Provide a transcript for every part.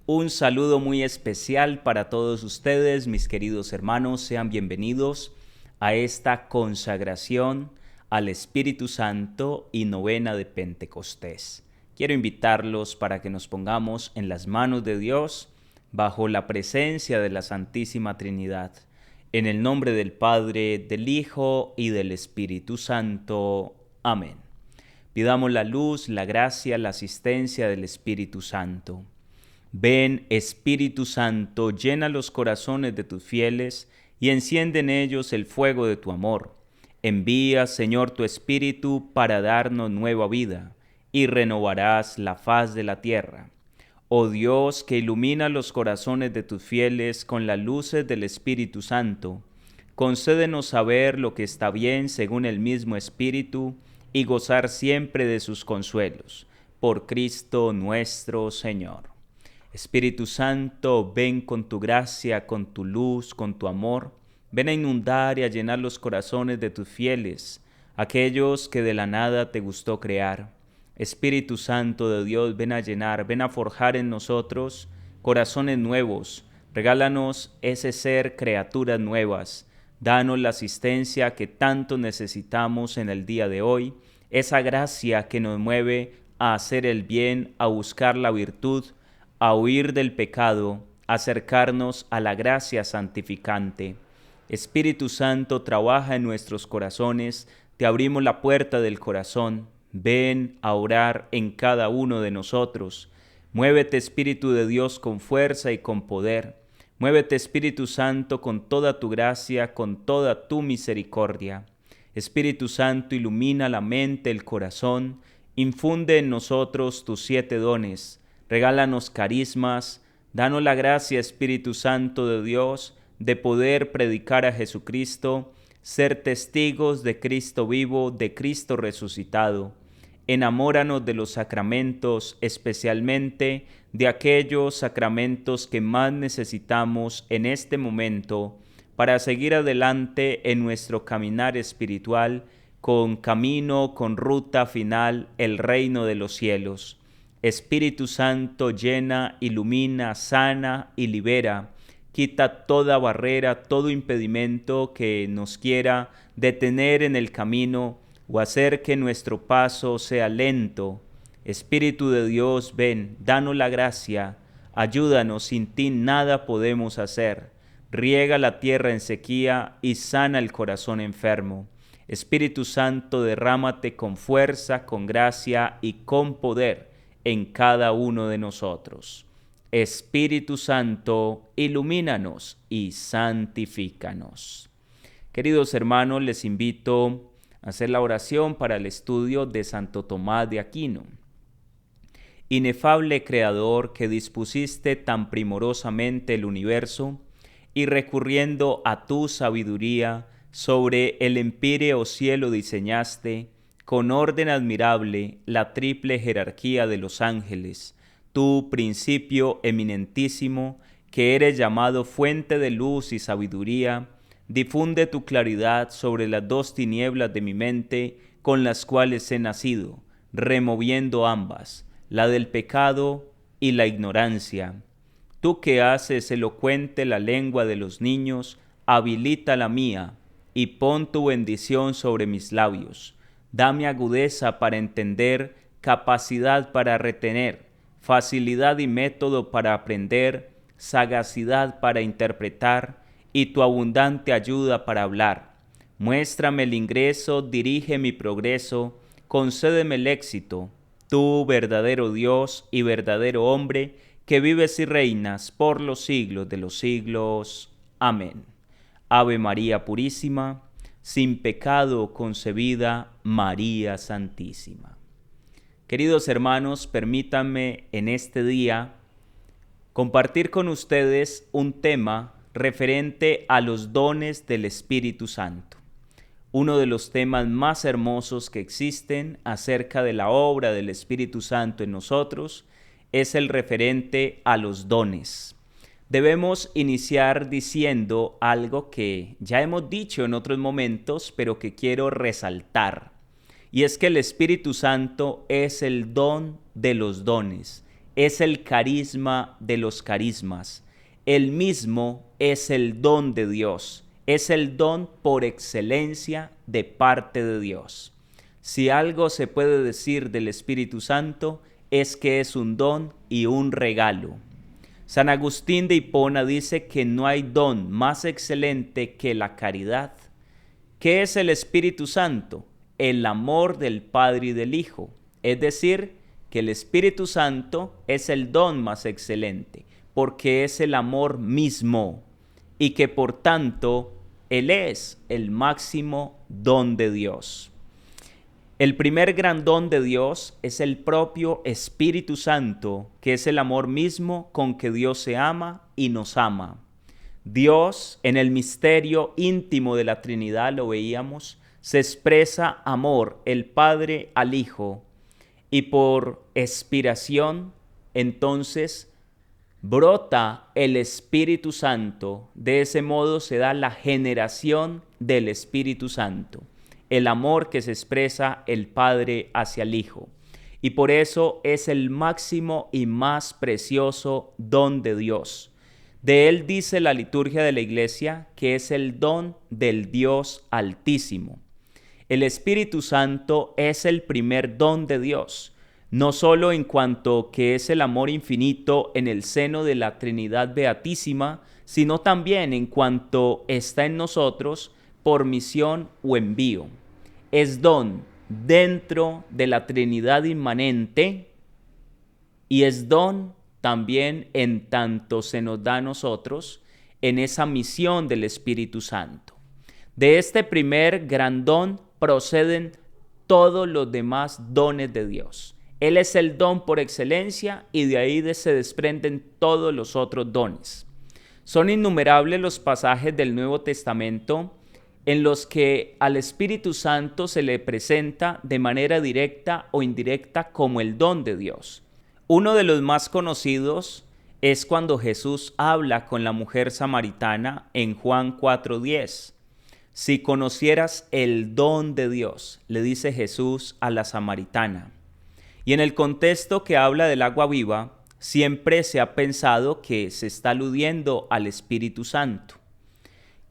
Un saludo muy especial para todos ustedes, mis queridos hermanos. Sean bienvenidos a esta consagración al Espíritu Santo y novena de Pentecostés. Quiero invitarlos para que nos pongamos en las manos de Dios bajo la presencia de la Santísima Trinidad. En el nombre del Padre, del Hijo y del Espíritu Santo. Amén. Pidamos la luz, la gracia, la asistencia del Espíritu Santo. Ven, Espíritu Santo, llena los corazones de tus fieles y enciende en ellos el fuego de tu amor. Envía, Señor, tu Espíritu para darnos nueva vida y renovarás la faz de la tierra. Oh Dios, que ilumina los corazones de tus fieles con las luces del Espíritu Santo, concédenos saber lo que está bien según el mismo Espíritu y gozar siempre de sus consuelos. Por Cristo nuestro Señor. Espíritu Santo, ven con tu gracia, con tu luz, con tu amor. Ven a inundar y a llenar los corazones de tus fieles, aquellos que de la nada te gustó crear. Espíritu Santo de Dios, ven a llenar, ven a forjar en nosotros corazones nuevos. Regálanos ese ser, criaturas nuevas. Danos la asistencia que tanto necesitamos en el día de hoy, esa gracia que nos mueve a hacer el bien, a buscar la virtud, a huir del pecado, acercarnos a la gracia santificante. Espíritu Santo, trabaja en nuestros corazones, te abrimos la puerta del corazón, ven a orar en cada uno de nosotros. Muévete, Espíritu de Dios, con fuerza y con poder. Muévete, Espíritu Santo, con toda tu gracia, con toda tu misericordia. Espíritu Santo, ilumina la mente, el corazón, infunde en nosotros tus 7 dones. Regálanos carismas, danos la gracia, Espíritu Santo de Dios, de poder predicar a Jesucristo, ser testigos de Cristo vivo, de Cristo resucitado. Enamóranos de los sacramentos, especialmente de aquellos sacramentos que más necesitamos en este momento para seguir adelante en nuestro caminar espiritual con camino, con ruta final, el reino de los cielos. Espíritu Santo, llena, ilumina, sana y libera. Quita toda barrera, todo impedimento que nos quiera detener en el camino o hacer que nuestro paso sea lento. Espíritu de Dios, ven, danos la gracia, ayúdanos, sin ti nada podemos hacer. Riega la tierra en sequía y sana el corazón enfermo. Espíritu Santo, derrámate con fuerza, con gracia y con poder en cada uno de nosotros. Espíritu Santo, ilumínanos y santifícanos. Queridos hermanos, les invito a hacer la oración para el estudio de Santo Tomás de Aquino. Inefable Creador, que dispusiste tan primorosamente el universo, y recurriendo a tu sabiduría, sobre el empíreo cielo diseñaste, con orden admirable, la triple jerarquía de los ángeles, tú, principio eminentísimo, que eres llamado fuente de luz y sabiduría, difunde tu claridad sobre las 2 tinieblas de mi mente, con las cuales he nacido, removiendo ambas, la del pecado y la ignorancia. Tú que haces elocuente la lengua de los niños, habilita la mía, y pon tu bendición sobre mis labios. Dame agudeza para entender, capacidad para retener, facilidad y método para aprender, sagacidad para interpretar y tu abundante ayuda para hablar. Muéstrame el ingreso, dirige mi progreso, concédeme el éxito, tú, verdadero Dios y verdadero hombre, que vives y reinas por los siglos de los siglos. Amén. Ave María Purísima, sin pecado concebida, María Santísima. Queridos hermanos, permítanme en este día compartir con ustedes un tema referente a los dones del Espíritu Santo. Uno de los temas más hermosos que existen acerca de la obra del Espíritu Santo en nosotros es el referente a los dones. Debemos iniciar diciendo algo que ya hemos dicho en otros momentos, pero que quiero resaltar. Y es que el Espíritu Santo es el don de los dones, es el carisma de los carismas. El mismo es el don de Dios, es el don por excelencia de parte de Dios. Si algo se puede decir del Espíritu Santo, es que es un don y un regalo. San Agustín de Hipona dice que no hay don más excelente que la caridad. ¿Qué es el Espíritu Santo? El amor del Padre y del Hijo. Es decir, que el Espíritu Santo es el don más excelente, porque es el amor mismo, y que por tanto Él es el máximo don de Dios. El primer gran don de Dios es el propio Espíritu Santo, que es el amor mismo con que Dios se ama y nos ama. Dios, en el misterio íntimo de la Trinidad, lo veíamos, se expresa amor, el Padre al Hijo, y por expiración, entonces, brota el Espíritu Santo. De ese modo se da la generación del Espíritu Santo, el amor que se expresa el Padre hacia el Hijo. Y por eso es el máximo y más precioso don de Dios. De él dice la liturgia de la Iglesia que es el don del Dios Altísimo. El Espíritu Santo es el primer don de Dios, no solo en cuanto que es el amor infinito en el seno de la Trinidad Beatísima, sino también en cuanto está en nosotros por misión o envío. Es don dentro de la Trinidad inmanente y es don también en tanto se nos da a nosotros en esa misión del Espíritu Santo. De este primer gran don proceden todos los demás dones de Dios. Él es el don por excelencia y de ahí se desprenden todos los otros dones. Son innumerables los pasajes del Nuevo Testamento en los que al Espíritu Santo se le presenta de manera directa o indirecta como el don de Dios. Uno de los más conocidos es cuando Jesús habla con la mujer samaritana en Juan 4:10. Si conocieras el don de Dios, le dice Jesús a la samaritana. Y en el contexto que habla del agua viva, siempre se ha pensado que se está aludiendo al Espíritu Santo.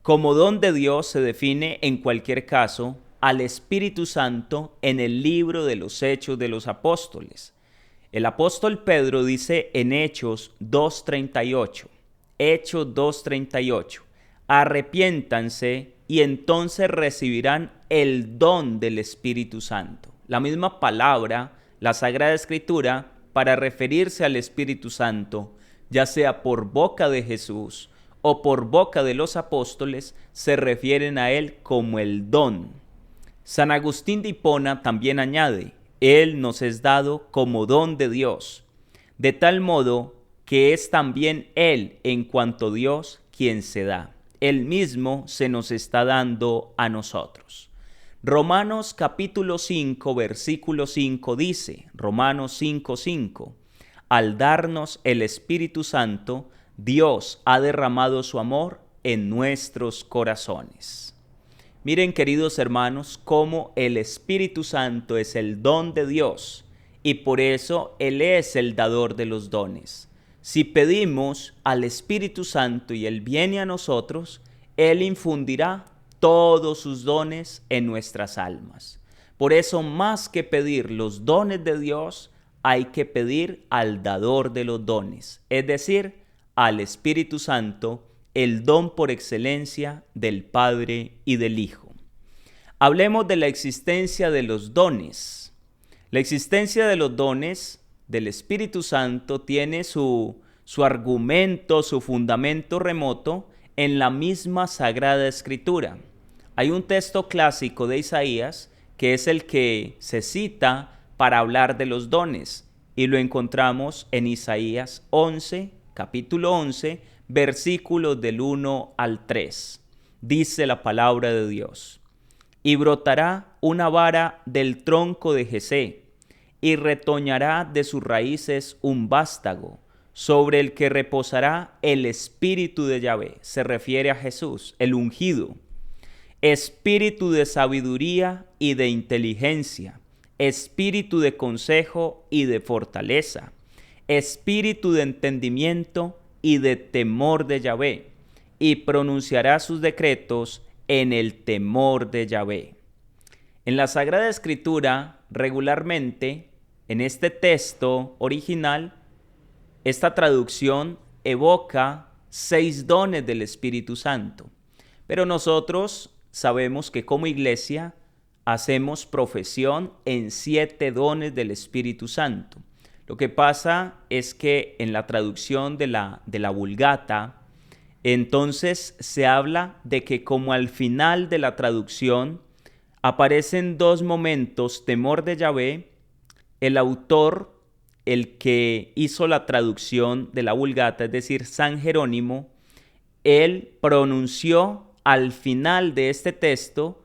Como don de Dios se define en cualquier caso al Espíritu Santo en el libro de los Hechos de los Apóstoles. El apóstol Pedro dice en Hechos 2:38, Hechos 2:38, arrepiéntanse y entonces recibirán el don del Espíritu Santo. La misma palabra, la Sagrada Escritura, para referirse al Espíritu Santo, ya sea por boca de Jesús o por boca de los apóstoles, se refieren a él como el don. San Agustín de Hipona también añade, él nos es dado como don de Dios, de tal modo que es también él en cuanto Dios quien se da. Él mismo se nos está dando a nosotros. Romanos capítulo 5, versículo 5 dice, Romanos 5:5, al darnos el Espíritu Santo, Dios ha derramado su amor en nuestros corazones. Miren, queridos hermanos, cómo el Espíritu Santo es el don de Dios y por eso Él es el dador de los dones. Si pedimos al Espíritu Santo y Él viene a nosotros, Él infundirá todos sus dones en nuestras almas. Por eso, más que pedir los dones de Dios, hay que pedir al dador de los dones, es decir, al Espíritu Santo, el don por excelencia del Padre y del Hijo. Hablemos de la existencia de los dones. La existencia de los dones del Espíritu Santo tiene su argumento, su fundamento remoto en la misma Sagrada Escritura. Hay un texto clásico de Isaías que es el que se cita para hablar de los dones y lo encontramos en Isaías 11, capítulo 11, versículos del 1 al 3. Dice la palabra de Dios: y brotará una vara del tronco de Jesé, y retoñará de sus raíces un vástago, sobre el que reposará el espíritu de Yahvé. Se refiere a Jesús, el ungido. Espíritu de sabiduría y de inteligencia, espíritu de consejo y de fortaleza, espíritu de entendimiento y de temor de Yahvé, y pronunciará sus decretos en el temor de Yahvé. En la Sagrada Escritura, regularmente, en este texto original, esta traducción evoca 6 dones del Espíritu Santo. Pero nosotros sabemos que como iglesia hacemos profesión en 7 dones del Espíritu Santo. Lo que pasa es que en la traducción de la Vulgata, entonces se habla de que como al final de la traducción aparecen 2 momentos, temor de Yahvé, el autor, el que hizo la traducción de la Vulgata, es decir, San Jerónimo, él pronunció al final de este texto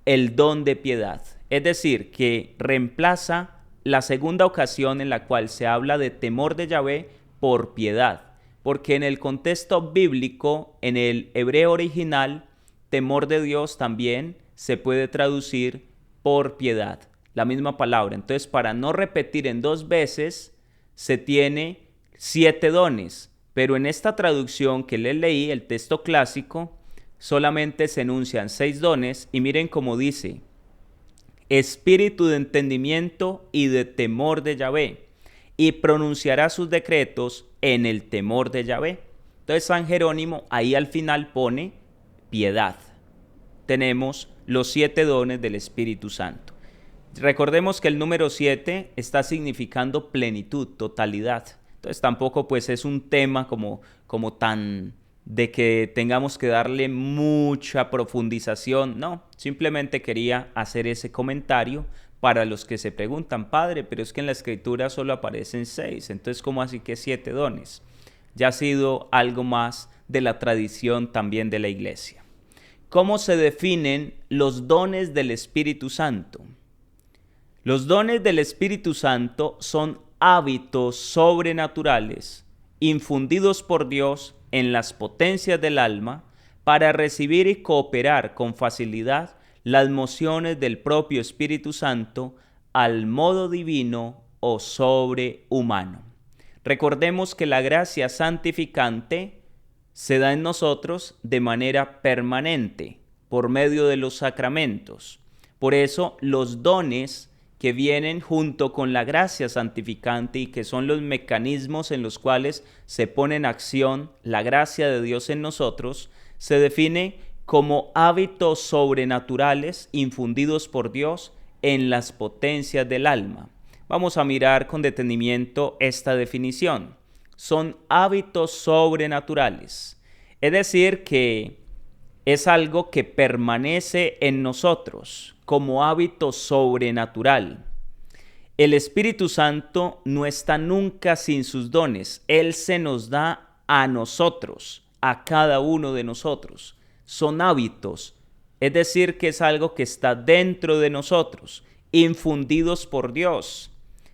el don de piedad. Es decir, que reemplaza la segunda ocasión en la cual se habla de temor de Yahvé por piedad. Porque en el contexto bíblico, en el hebreo original, temor de Dios también se puede traducir por piedad, la misma palabra. Entonces, para no repetir en 2 veces, se tiene 7 dones. Pero en esta traducción que les leí, el texto clásico, solamente se enuncian 6 dones. Y miren cómo dice: espíritu de entendimiento y de temor de Yahvé, y pronunciará sus decretos en el temor de Yahvé. Entonces San Jerónimo ahí al final pone piedad. Tenemos los 7 dones del Espíritu Santo. Recordemos que el número 7 está significando plenitud, totalidad. Entonces tampoco pues es un tema como tan de que tengamos que darle mucha profundización. No, simplemente quería hacer ese comentario para los que se preguntan: padre, pero es que en la Escritura solo aparecen 6, entonces ¿cómo así que 7 dones? Ya ha sido algo más de la tradición también de la Iglesia. ¿Cómo se definen los dones del Espíritu Santo? Los dones del Espíritu Santo son hábitos sobrenaturales infundidos por Dios en las potencias del alma para recibir y cooperar con facilidad las mociones del propio Espíritu Santo al modo divino o sobrehumano. Recordemos que la gracia santificante se da en nosotros de manera permanente por medio de los sacramentos. Por eso los dones que vienen junto con la gracia santificante y que son los mecanismos en los cuales se pone en acción la gracia de Dios en nosotros, se define como hábitos sobrenaturales infundidos por Dios en las potencias del alma. Vamos a mirar con detenimiento esta definición. Son hábitos sobrenaturales, es decir, que es algo que permanece en nosotros como hábito sobrenatural. El Espíritu Santo no está nunca sin sus dones. Él se nos da a nosotros, a cada uno de nosotros. Son hábitos, es decir, que es algo que está dentro de nosotros, infundidos por Dios.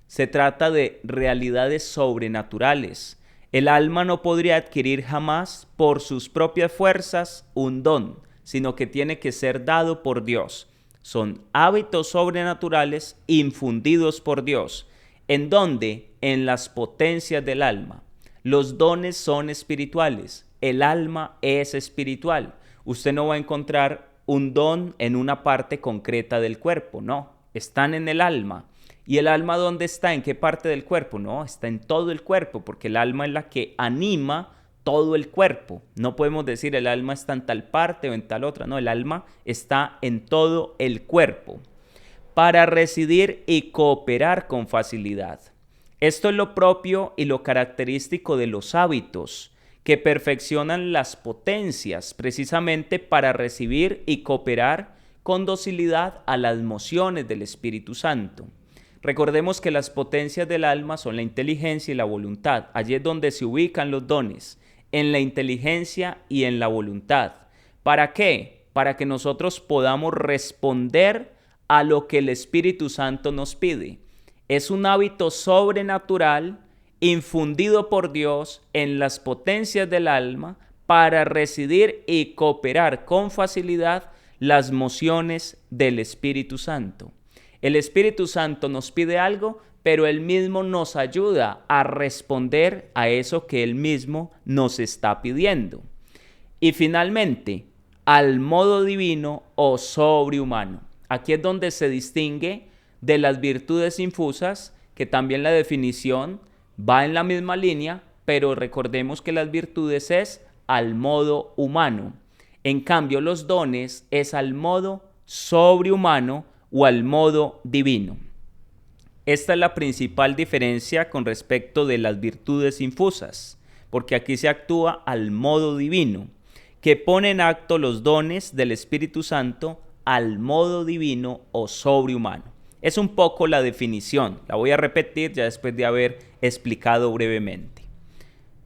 Se trata de realidades sobrenaturales. El alma no podría adquirir jamás por sus propias fuerzas un don, sino que tiene que ser dado por Dios. Son hábitos sobrenaturales infundidos por Dios. ¿En dónde? En las potencias del alma. Los dones son espirituales. El alma es espiritual. Usted no va a encontrar un don en una parte concreta del cuerpo, no. Están en el alma. ¿Y el alma dónde está? ¿En qué parte del cuerpo? No, está en todo el cuerpo, porque el alma es la que anima todo el cuerpo. No podemos decir el alma está en tal parte o en tal otra. No, el alma está en todo el cuerpo para residir y cooperar con facilidad. Esto es lo propio y lo característico de los hábitos que perfeccionan las potencias precisamente para recibir y cooperar con docilidad a las mociones del Espíritu Santo. Recordemos que las potencias del alma son la inteligencia y la voluntad. Allí es donde se ubican los dones, en la inteligencia y en la voluntad. ¿Para qué? Para que nosotros podamos responder a lo que el Espíritu Santo nos pide. Es un hábito sobrenatural infundido por Dios en las potencias del alma para residir y cooperar con facilidad las mociones del Espíritu Santo. El Espíritu Santo nos pide algo, pero Él mismo nos ayuda a responder a eso que Él mismo nos está pidiendo. Y finalmente, al modo divino o sobrehumano. Aquí es donde se distingue de las virtudes infusas, que también la definición va en la misma línea, pero recordemos que las virtudes es al modo humano. En cambio, los dones es al modo sobrehumano o al modo divino. Esta es la principal diferencia con respecto de las virtudes infusas, porque aquí se actúa al modo divino, que pone en acto los dones del Espíritu Santo al modo divino o sobrehumano. Es un poco la definición, la voy a repetir ya después de haber explicado brevemente.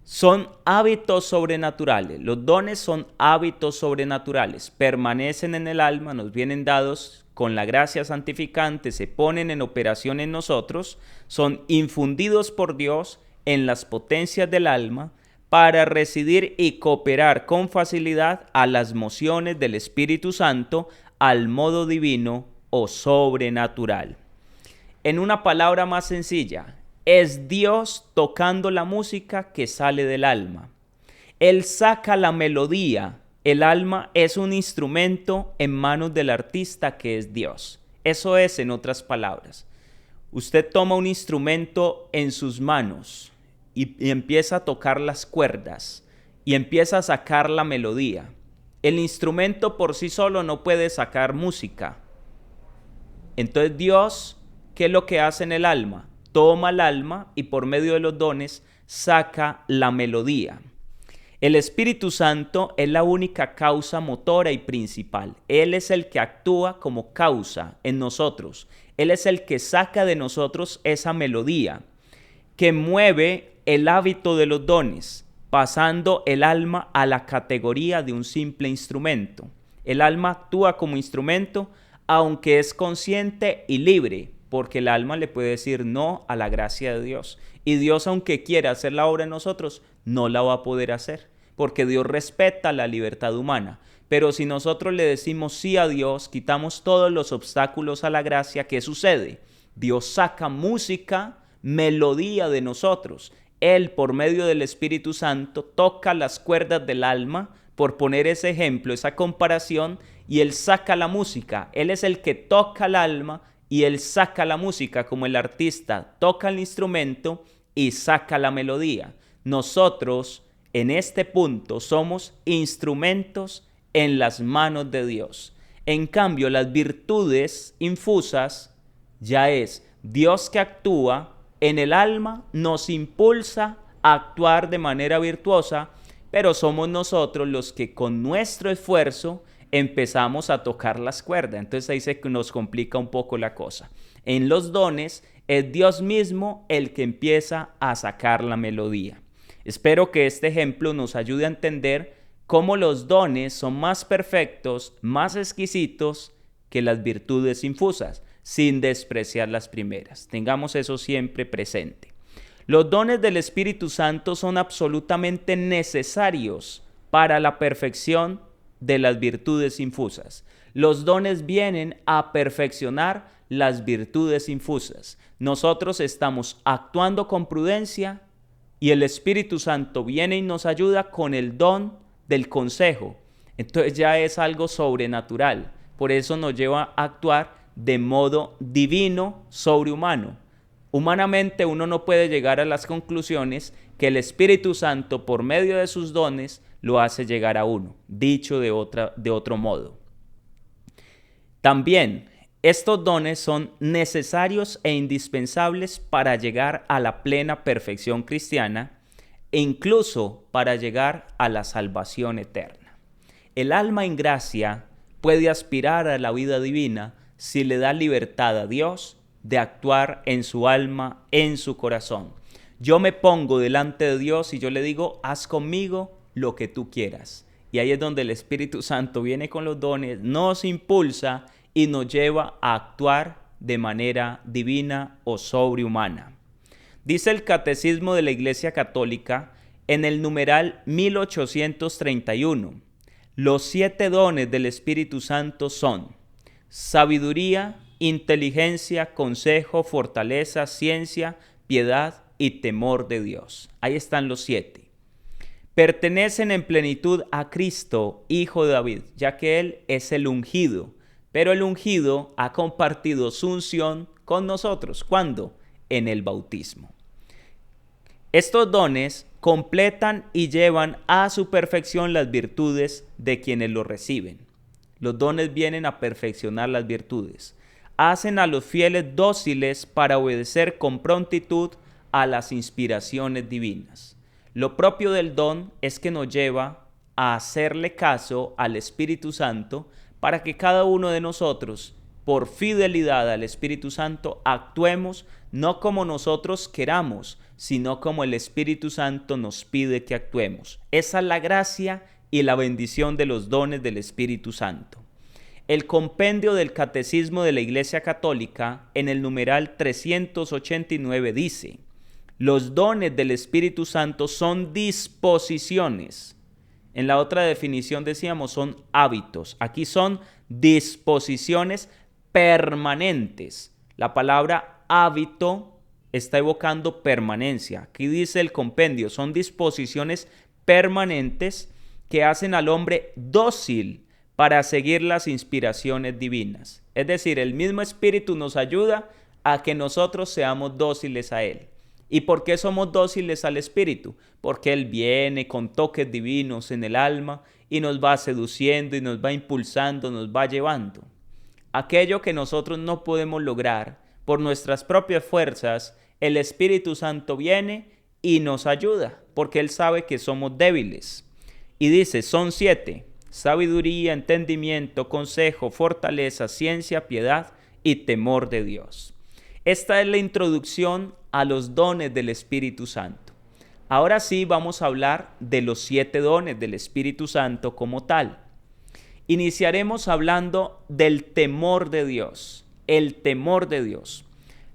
Son hábitos sobrenaturales, los dones son hábitos sobrenaturales, permanecen en el alma, nos vienen dados con la gracia santificante, se ponen en operación en nosotros, son infundidos por Dios en las potencias del alma para residir y cooperar con facilidad a las mociones del Espíritu Santo al modo divino o sobrenatural. En una palabra más sencilla, es Dios tocando la música que sale del alma. Él saca la melodía. El alma es un instrumento en manos del artista que es Dios. Eso es, en otras palabras. Usted toma un instrumento en sus manos y empieza a tocar las cuerdas y empieza a sacar la melodía. El instrumento por sí solo no puede sacar música. Entonces Dios, ¿qué es lo que hace en el alma? Toma el alma y por medio de los dones saca la melodía. El Espíritu Santo es la única causa motora y principal. Él es el que actúa como causa en nosotros. Él es el que saca de nosotros esa melodía, que mueve el hábito de los dones, pasando el alma a la categoría de un simple instrumento. El alma actúa como instrumento, aunque es consciente y libre, porque el alma le puede decir no a la gracia de Dios. Y Dios, aunque quiera hacer la obra en nosotros, no la va a poder hacer, porque Dios respeta la libertad humana. Pero si nosotros le decimos sí a Dios, quitamos todos los obstáculos a la gracia, ¿qué sucede? Dios saca música, melodía de nosotros. Él, por medio del Espíritu Santo, toca las cuerdas del alma, por poner ese ejemplo, esa comparación, y Él saca la música. Él es el que toca el alma y Él saca la música, como el artista toca el instrumento y saca la melodía. Nosotros, en este punto, somos instrumentos en las manos de Dios. En cambio, las virtudes infusas ya es Dios que actúa en el alma, nos impulsa a actuar de manera virtuosa, pero somos nosotros los que con nuestro esfuerzo empezamos a tocar las cuerdas. Entonces ahí se nos complica un poco la cosa. En los dones es Dios mismo el que empieza a sacar la melodía. Espero que este ejemplo nos ayude a entender cómo los dones son más perfectos, más exquisitos que las virtudes infusas, sin despreciar las primeras. Tengamos eso siempre presente. Los dones del Espíritu Santo son absolutamente necesarios para la perfección de las virtudes infusas. Los dones vienen a perfeccionar las virtudes infusas. Nosotros estamos actuando con prudencia y el Espíritu Santo viene y nos ayuda con el don del consejo. Entonces ya es algo sobrenatural. Por eso nos lleva a actuar de modo divino, sobrehumano. Humanamente uno no puede llegar a las conclusiones que el Espíritu Santo, por medio de sus dones, lo hace llegar a uno. Dicho de otro modo. También, estos dones son necesarios e indispensables para llegar a la plena perfección cristiana e incluso para llegar a la salvación eterna. El alma en gracia puede aspirar a la vida divina si le da libertad a Dios de actuar en su alma, en su corazón. Yo me pongo delante de Dios y yo le digo, haz conmigo lo que tú quieras. Y ahí es donde el Espíritu Santo viene con los dones, nos impulsa y nos lleva a actuar de manera divina o sobrehumana. Dice el Catecismo de la Iglesia Católica en el numeral 1831, los 7 dones del Espíritu Santo son sabiduría, inteligencia, consejo, fortaleza, ciencia, piedad y temor de Dios. Ahí están los 7. Pertenecen en plenitud a Cristo, Hijo de David, ya que Él es el ungido. Pero el ungido ha compartido su unción con nosotros. ¿Cuándo? En el bautismo. Estos dones completan y llevan a su perfección las virtudes de quienes los reciben. Los dones vienen a perfeccionar las virtudes. Hacen a los fieles dóciles para obedecer con prontitud a las inspiraciones divinas. Lo propio del don es que nos lleva a hacerle caso al Espíritu Santo para que cada uno de nosotros, por fidelidad al Espíritu Santo, actuemos no como nosotros queramos, sino como el Espíritu Santo nos pide que actuemos. Esa es la gracia y la bendición de los dones del Espíritu Santo. El compendio del Catecismo de la Iglesia Católica, en el numeral 389, dice: los dones del Espíritu Santo son disposiciones. En la otra definición decíamos son hábitos. Aquí son disposiciones permanentes. La palabra hábito está evocando permanencia. Aquí dice el compendio, son disposiciones permanentes que hacen al hombre dócil para seguir las inspiraciones divinas. Es decir, el mismo Espíritu nos ayuda a que nosotros seamos dóciles a Él. ¿Y por qué somos dóciles al Espíritu? Porque Él viene con toques divinos en el alma y nos va seduciendo y nos va impulsando, nos va llevando. Aquello que nosotros no podemos lograr por nuestras propias fuerzas, el Espíritu Santo viene y nos ayuda, porque Él sabe que somos débiles. Y dice, son 7: sabiduría, entendimiento, consejo, fortaleza, ciencia, piedad y temor de Dios. Esta es la introducción a los dones del Espíritu Santo. Ahora sí vamos a hablar de los 7 dones del Espíritu Santo como tal. Iniciaremos hablando del temor de Dios, el temor de Dios.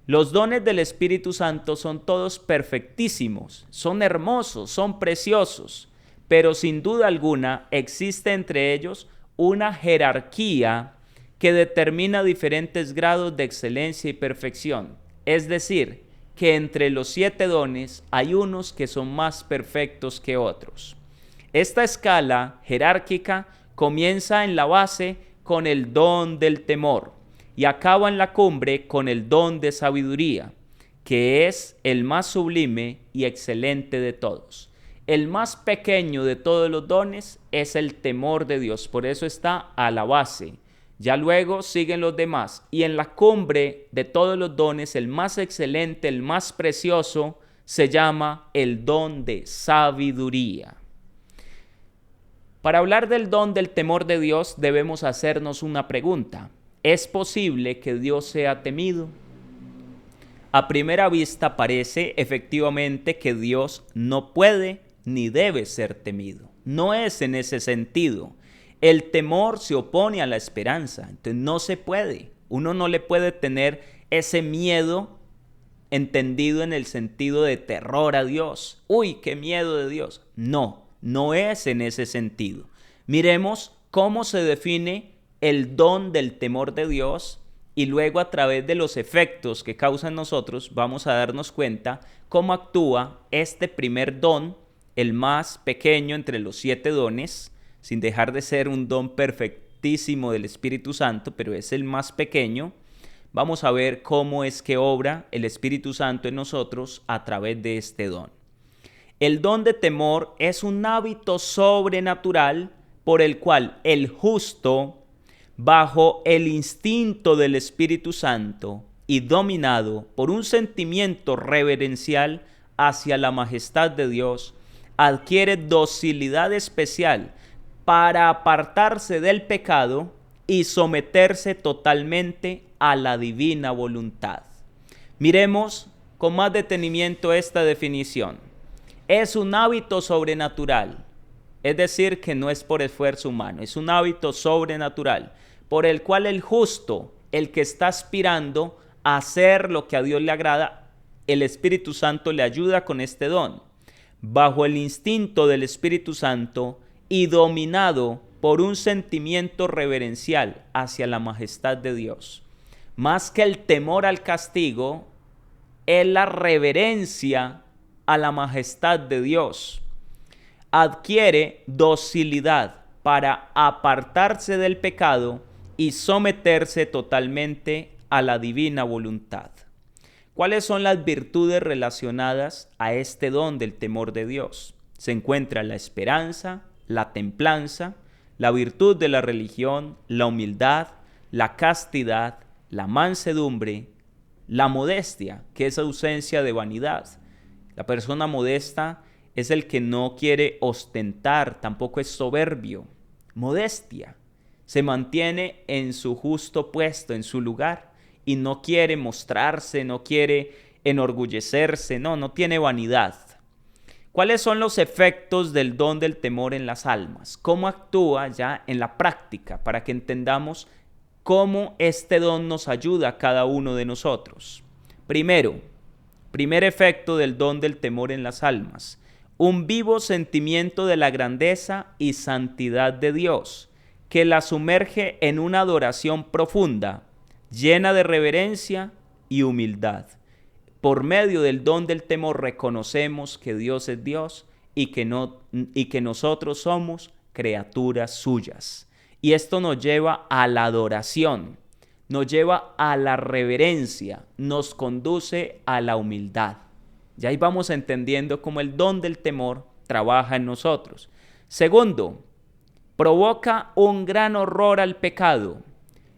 Los dones del Espíritu Santo son todos perfectísimos, son hermosos, son preciosos, pero sin duda alguna existe entre ellos una jerarquía que determina diferentes grados de excelencia y perfección. Es decir, que entre los 7 dones hay unos que son más perfectos que otros. Esta escala jerárquica comienza en la base con el don del temor y acaba en la cumbre con el don de sabiduría, que es el más sublime y excelente de todos. El más pequeño de todos los dones es el temor de Dios, por eso está a la base. Ya luego siguen los demás y en la cumbre de todos los dones, el más excelente, el más precioso, se llama el don de sabiduría. Para hablar del don del temor de Dios debemos hacernos una pregunta. ¿Es posible que Dios sea temido? A primera vista parece efectivamente que Dios no puede ni debe ser temido. No es en ese sentido. El temor se opone a la esperanza, entonces no se puede. Uno no le puede tener ese miedo entendido en el sentido de terror a Dios. ¡Uy, qué miedo de Dios! No, no es en ese sentido. Miremos cómo se define el don del temor de Dios y luego a través de los efectos que causa en nosotros vamos a darnos cuenta cómo actúa este primer don, el más pequeño entre los 7 dones, sin dejar de ser un don perfectísimo del Espíritu Santo, pero es el más pequeño. Vamos a ver cómo es que obra el Espíritu Santo en nosotros a través de este don. El don de temor es un hábito sobrenatural por el cual el justo, bajo el instinto del Espíritu Santo y dominado por un sentimiento reverencial hacia la majestad de Dios, adquiere docilidad especial para apartarse del pecado y someterse totalmente a la divina voluntad. Miremos con más detenimiento esta definición. Es un hábito sobrenatural, es decir, que no es por esfuerzo humano, es un hábito sobrenatural por el cual el justo, el que está aspirando a hacer lo que a Dios le agrada, el Espíritu Santo le ayuda con este don. Bajo el instinto del Espíritu Santo y dominado por un sentimiento reverencial hacia la majestad de Dios. Más que el temor al castigo, es la reverencia a la majestad de Dios. Adquiere docilidad para apartarse del pecado y someterse totalmente a la divina voluntad. ¿Cuáles son las virtudes relacionadas a este don del temor de Dios? Se encuentra la esperanza, la templanza, la virtud de la religión, la humildad, la castidad, la mansedumbre, la modestia, que es ausencia de vanidad. La persona modesta es el que no quiere ostentar, tampoco es soberbio. Modestia. Se mantiene en su justo puesto, en su lugar, y no quiere mostrarse, no quiere enorgullecerse, no tiene vanidad. ¿Cuáles son los efectos del don del temor en las almas? ¿Cómo actúa ya en la práctica para que entendamos cómo este don nos ayuda a cada uno de nosotros? Primer efecto del don del temor en las almas: un vivo sentimiento de la grandeza y santidad de Dios, que la sumerge en una adoración profunda, llena de reverencia y humildad. Por medio del don del temor reconocemos que Dios es Dios y que nosotros somos criaturas suyas. Y esto nos lleva a la adoración, nos lleva a la reverencia, nos conduce a la humildad. Ya ahí vamos entendiendo cómo el don del temor trabaja en nosotros. Segundo, provoca un gran horror al pecado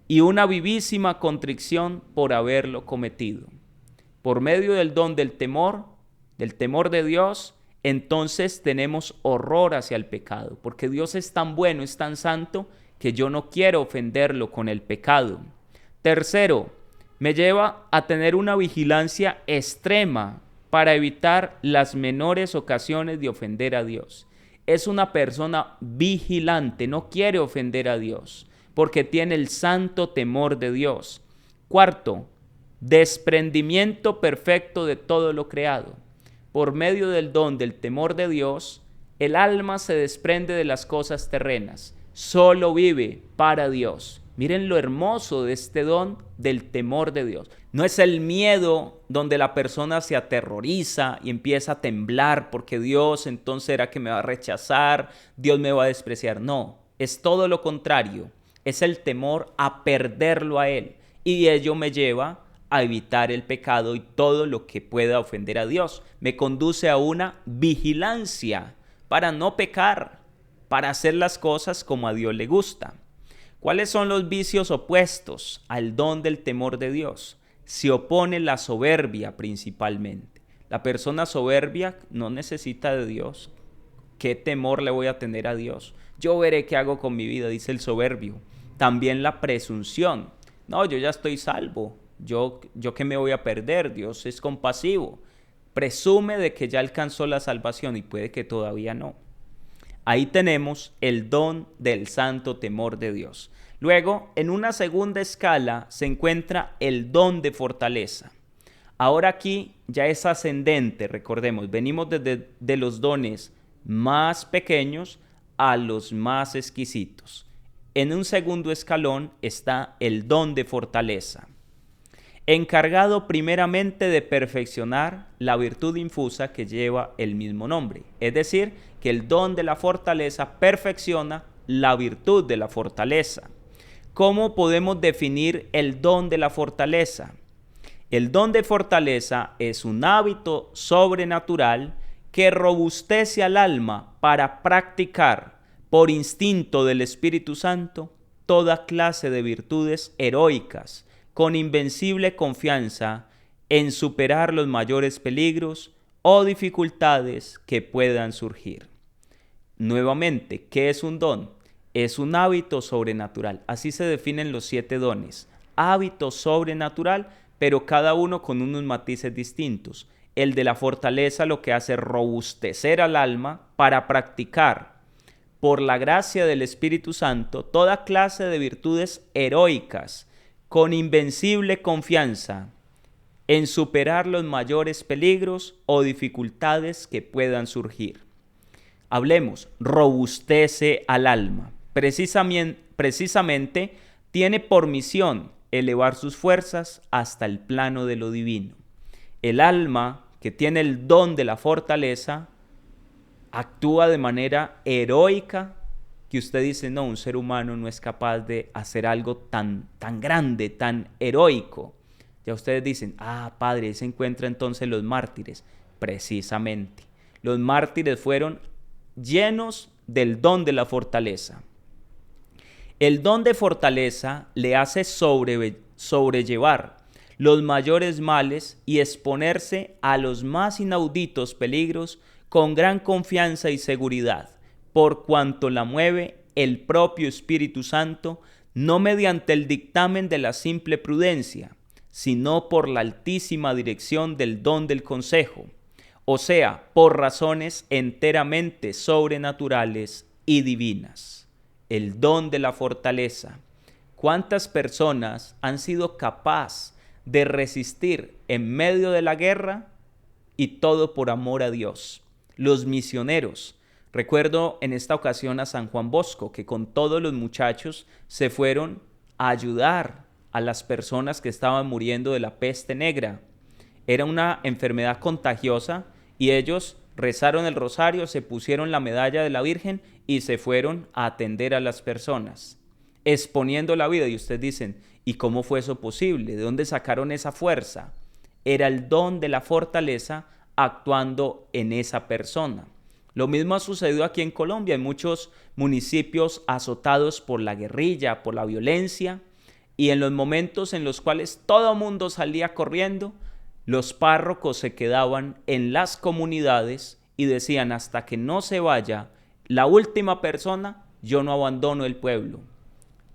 y una vivísima contrición por haberlo cometido. Por medio del don del temor de Dios, entonces tenemos horror hacia el pecado, porque Dios es tan bueno, es tan santo, que yo no quiero ofenderlo con el pecado. Tercero, me lleva a tener una vigilancia extrema para evitar las menores ocasiones de ofender a Dios. Es una persona vigilante, no quiere ofender a Dios, porque tiene el santo temor de Dios. Cuarto, desprendimiento perfecto de todo lo creado. Por medio del don del temor de Dios, el alma se desprende de las cosas terrenas, solo vive para Dios. Miren lo hermoso de este don del temor de Dios. No es el miedo donde la persona se aterroriza y empieza a temblar porque Dios entonces será que me va a rechazar, Dios me va a despreciar. No, es todo lo contrario. Es el temor a perderlo a Él, y ello me lleva a evitar el pecado y todo lo que pueda ofender a Dios. Me conduce a una vigilancia para no pecar, para hacer las cosas como a Dios le gusta. ¿Cuáles son los vicios opuestos al don del temor de Dios? Se opone la soberbia principalmente. La persona soberbia no necesita de Dios. ¿Qué temor le voy a tener a Dios? Yo veré qué hago con mi vida, dice el soberbio. También la presunción. No, yo ya estoy salvo. Yo qué me voy a perder, Dios es compasivo. Presume de que ya alcanzó la salvación y puede que todavía no. Ahí tenemos el don del santo temor de Dios. Luego, en una segunda escala, se encuentra el don de fortaleza. Ahora aquí ya es ascendente, recordemos, venimos de los dones más pequeños a los más exquisitos. En un segundo escalón está el don de fortaleza, encargado primeramente de perfeccionar la virtud infusa que lleva el mismo nombre. Es decir, que el don de la fortaleza perfecciona la virtud de la fortaleza. ¿Cómo podemos definir el don de la fortaleza? El don de fortaleza es un hábito sobrenatural que robustece al alma para practicar, por instinto del Espíritu Santo, toda clase de virtudes heroicas, con invencible confianza en superar los mayores peligros o dificultades que puedan surgir. Nuevamente, ¿qué es un don? Es un hábito sobrenatural. Así se definen los 7 dones. Hábito sobrenatural, pero cada uno con unos matices distintos. El de la fortaleza lo que hace es robustecer al alma para practicar, por la gracia del Espíritu Santo, toda clase de virtudes heroicas, con invencible confianza en superar los mayores peligros o dificultades que puedan surgir. Hablemos, robustece al alma. Precisamente tiene por misión elevar sus fuerzas hasta el plano de lo divino. El alma que tiene el don de la fortaleza actúa de manera heroica, que usted dice, no, un ser humano no es capaz de hacer algo tan grande, tan heroico. Ya ustedes dicen, padre, ahí se encuentran entonces los mártires. Precisamente, los mártires fueron llenos del don de la fortaleza. El don de fortaleza le hace sobrellevar los mayores males y exponerse a los más inauditos peligros con gran confianza y seguridad, por cuanto la mueve el propio Espíritu Santo, no mediante el dictamen de la simple prudencia, sino por la altísima dirección del don del consejo, o sea, por razones enteramente sobrenaturales y divinas. El don de la fortaleza. ¿Cuántas personas han sido capaces de resistir en medio de la guerra y todo por amor a Dios? Los misioneros. Recuerdo en esta ocasión a San Juan Bosco, que con todos los muchachos se fueron a ayudar a las personas que estaban muriendo de la peste negra. Era una enfermedad contagiosa y ellos rezaron el rosario, se pusieron la medalla de la Virgen y se fueron a atender a las personas, exponiendo la vida. Y ustedes dicen, ¿y cómo fue eso posible? ¿De dónde sacaron esa fuerza? Era el don de la fortaleza actuando en esa persona. Lo mismo ha sucedido aquí en Colombia, en muchos municipios azotados por la guerrilla, por la violencia, y en los momentos en los cuales todo el mundo salía corriendo, los párrocos se quedaban en las comunidades y decían, hasta que no se vaya la última persona, yo no abandono el pueblo.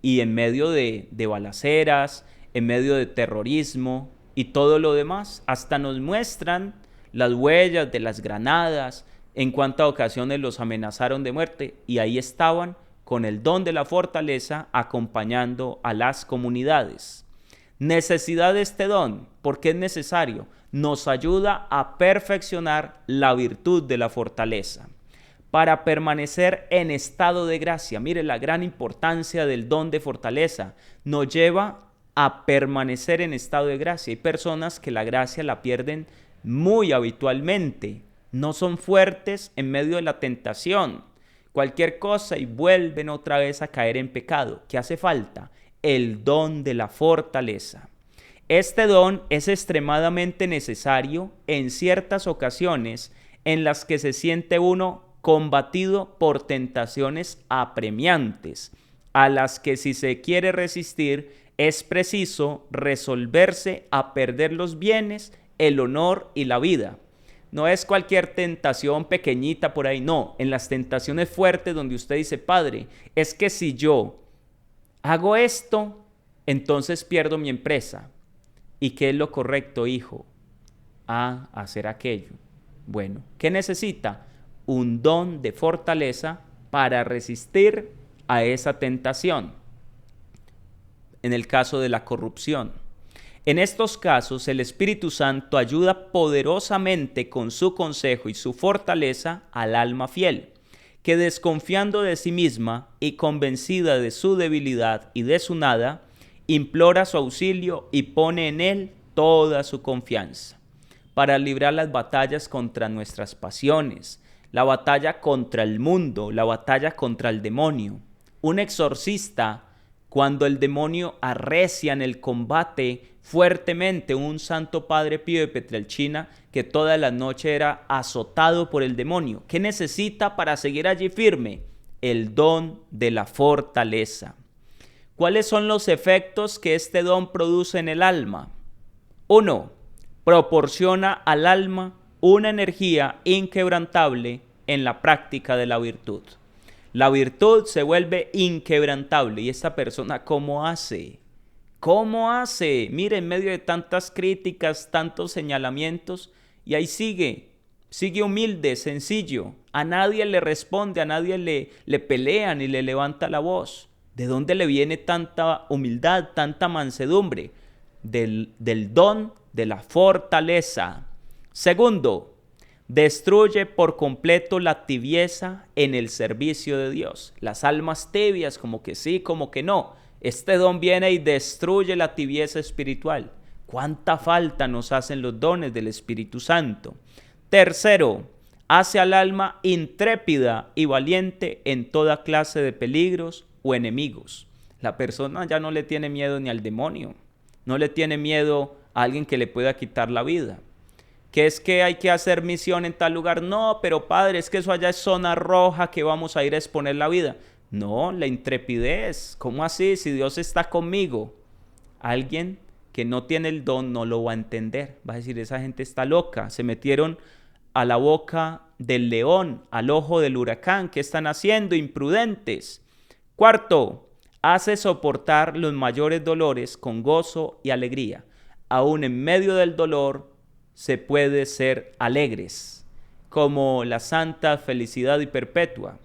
Y en medio de balaceras, en medio de terrorismo y todo lo demás, hasta nos muestran las huellas de las granadas, en cuántas ocasiones los amenazaron de muerte, y ahí estaban con el don de la fortaleza acompañando a las comunidades. Necesidad de este don, porque es necesario, nos ayuda a perfeccionar la virtud de la fortaleza. Para permanecer en estado de gracia, mire la gran importancia del don de fortaleza, nos lleva a permanecer en estado de gracia. Hay personas que la gracia la pierden muy habitualmente, no son fuertes en medio de la tentación, cualquier cosa y vuelven otra vez a caer en pecado. ¿Qué hace falta? El don de la fortaleza. Este don es extremadamente necesario en ciertas ocasiones en las que se siente uno combatido por tentaciones apremiantes, a las que si se quiere resistir es preciso resolverse a perder los bienes, el honor y la vida. No es cualquier tentación pequeñita por ahí, no. En las tentaciones fuertes donde usted dice, Padre, es que si yo hago esto, entonces pierdo mi empresa. ¿Y qué es lo correcto, hijo? Hacer aquello. Bueno, ¿qué necesita? Un don de fortaleza para resistir a esa tentación. En el caso de la corrupción. En estos casos, el Espíritu Santo ayuda poderosamente con su consejo y su fortaleza al alma fiel, que desconfiando de sí misma y convencida de su debilidad y de su nada, implora su auxilio y pone en él toda su confianza, para librar las batallas contra nuestras pasiones, la batalla contra el mundo, la batalla contra el demonio. Un exorcista, cuando el demonio arrecia en el combate fuertemente, un santo padre Pío de Pietrelcina que toda la noche era azotado por el demonio. ¿Qué necesita para seguir allí firme? El don de la fortaleza. ¿Cuáles son los efectos que este don produce en el alma? 1. Proporciona al alma una energía inquebrantable en la práctica de la virtud. La virtud se vuelve inquebrantable. ¿Y esta persona cómo hace? ¿Cómo hace? Mire, en medio de tantas críticas, tantos señalamientos, y ahí sigue humilde, sencillo. A nadie le responde, a nadie le pelea ni le levanta la voz. ¿De dónde le viene tanta humildad, tanta mansedumbre? Del don de la fortaleza. 2. Destruye por completo la tibieza en el servicio de Dios. Las almas tibias, como que sí, como que no. Este don viene y destruye la tibieza espiritual. ¿Cuánta falta nos hacen los dones del Espíritu Santo? Tercero, hace al alma intrépida y valiente en toda clase de peligros o enemigos. La persona ya no le tiene miedo ni al demonio, no le tiene miedo a alguien que le pueda quitar la vida. ¿Qué es que hay que hacer misión en tal lugar? No, pero padre, es que eso allá es zona roja, que vamos a ir a exponer la vida. No, la intrepidez. ¿Cómo así? Si Dios está conmigo. Alguien que no tiene el don no lo va a entender. Va a decir, esa gente está loca. Se metieron a la boca del león, al ojo del huracán. ¿Qué están haciendo? Imprudentes. Cuarto, hace soportar los mayores dolores con gozo y alegría. Aún en medio del dolor se puede ser alegres, como la Santa Felicidad y Perpetua.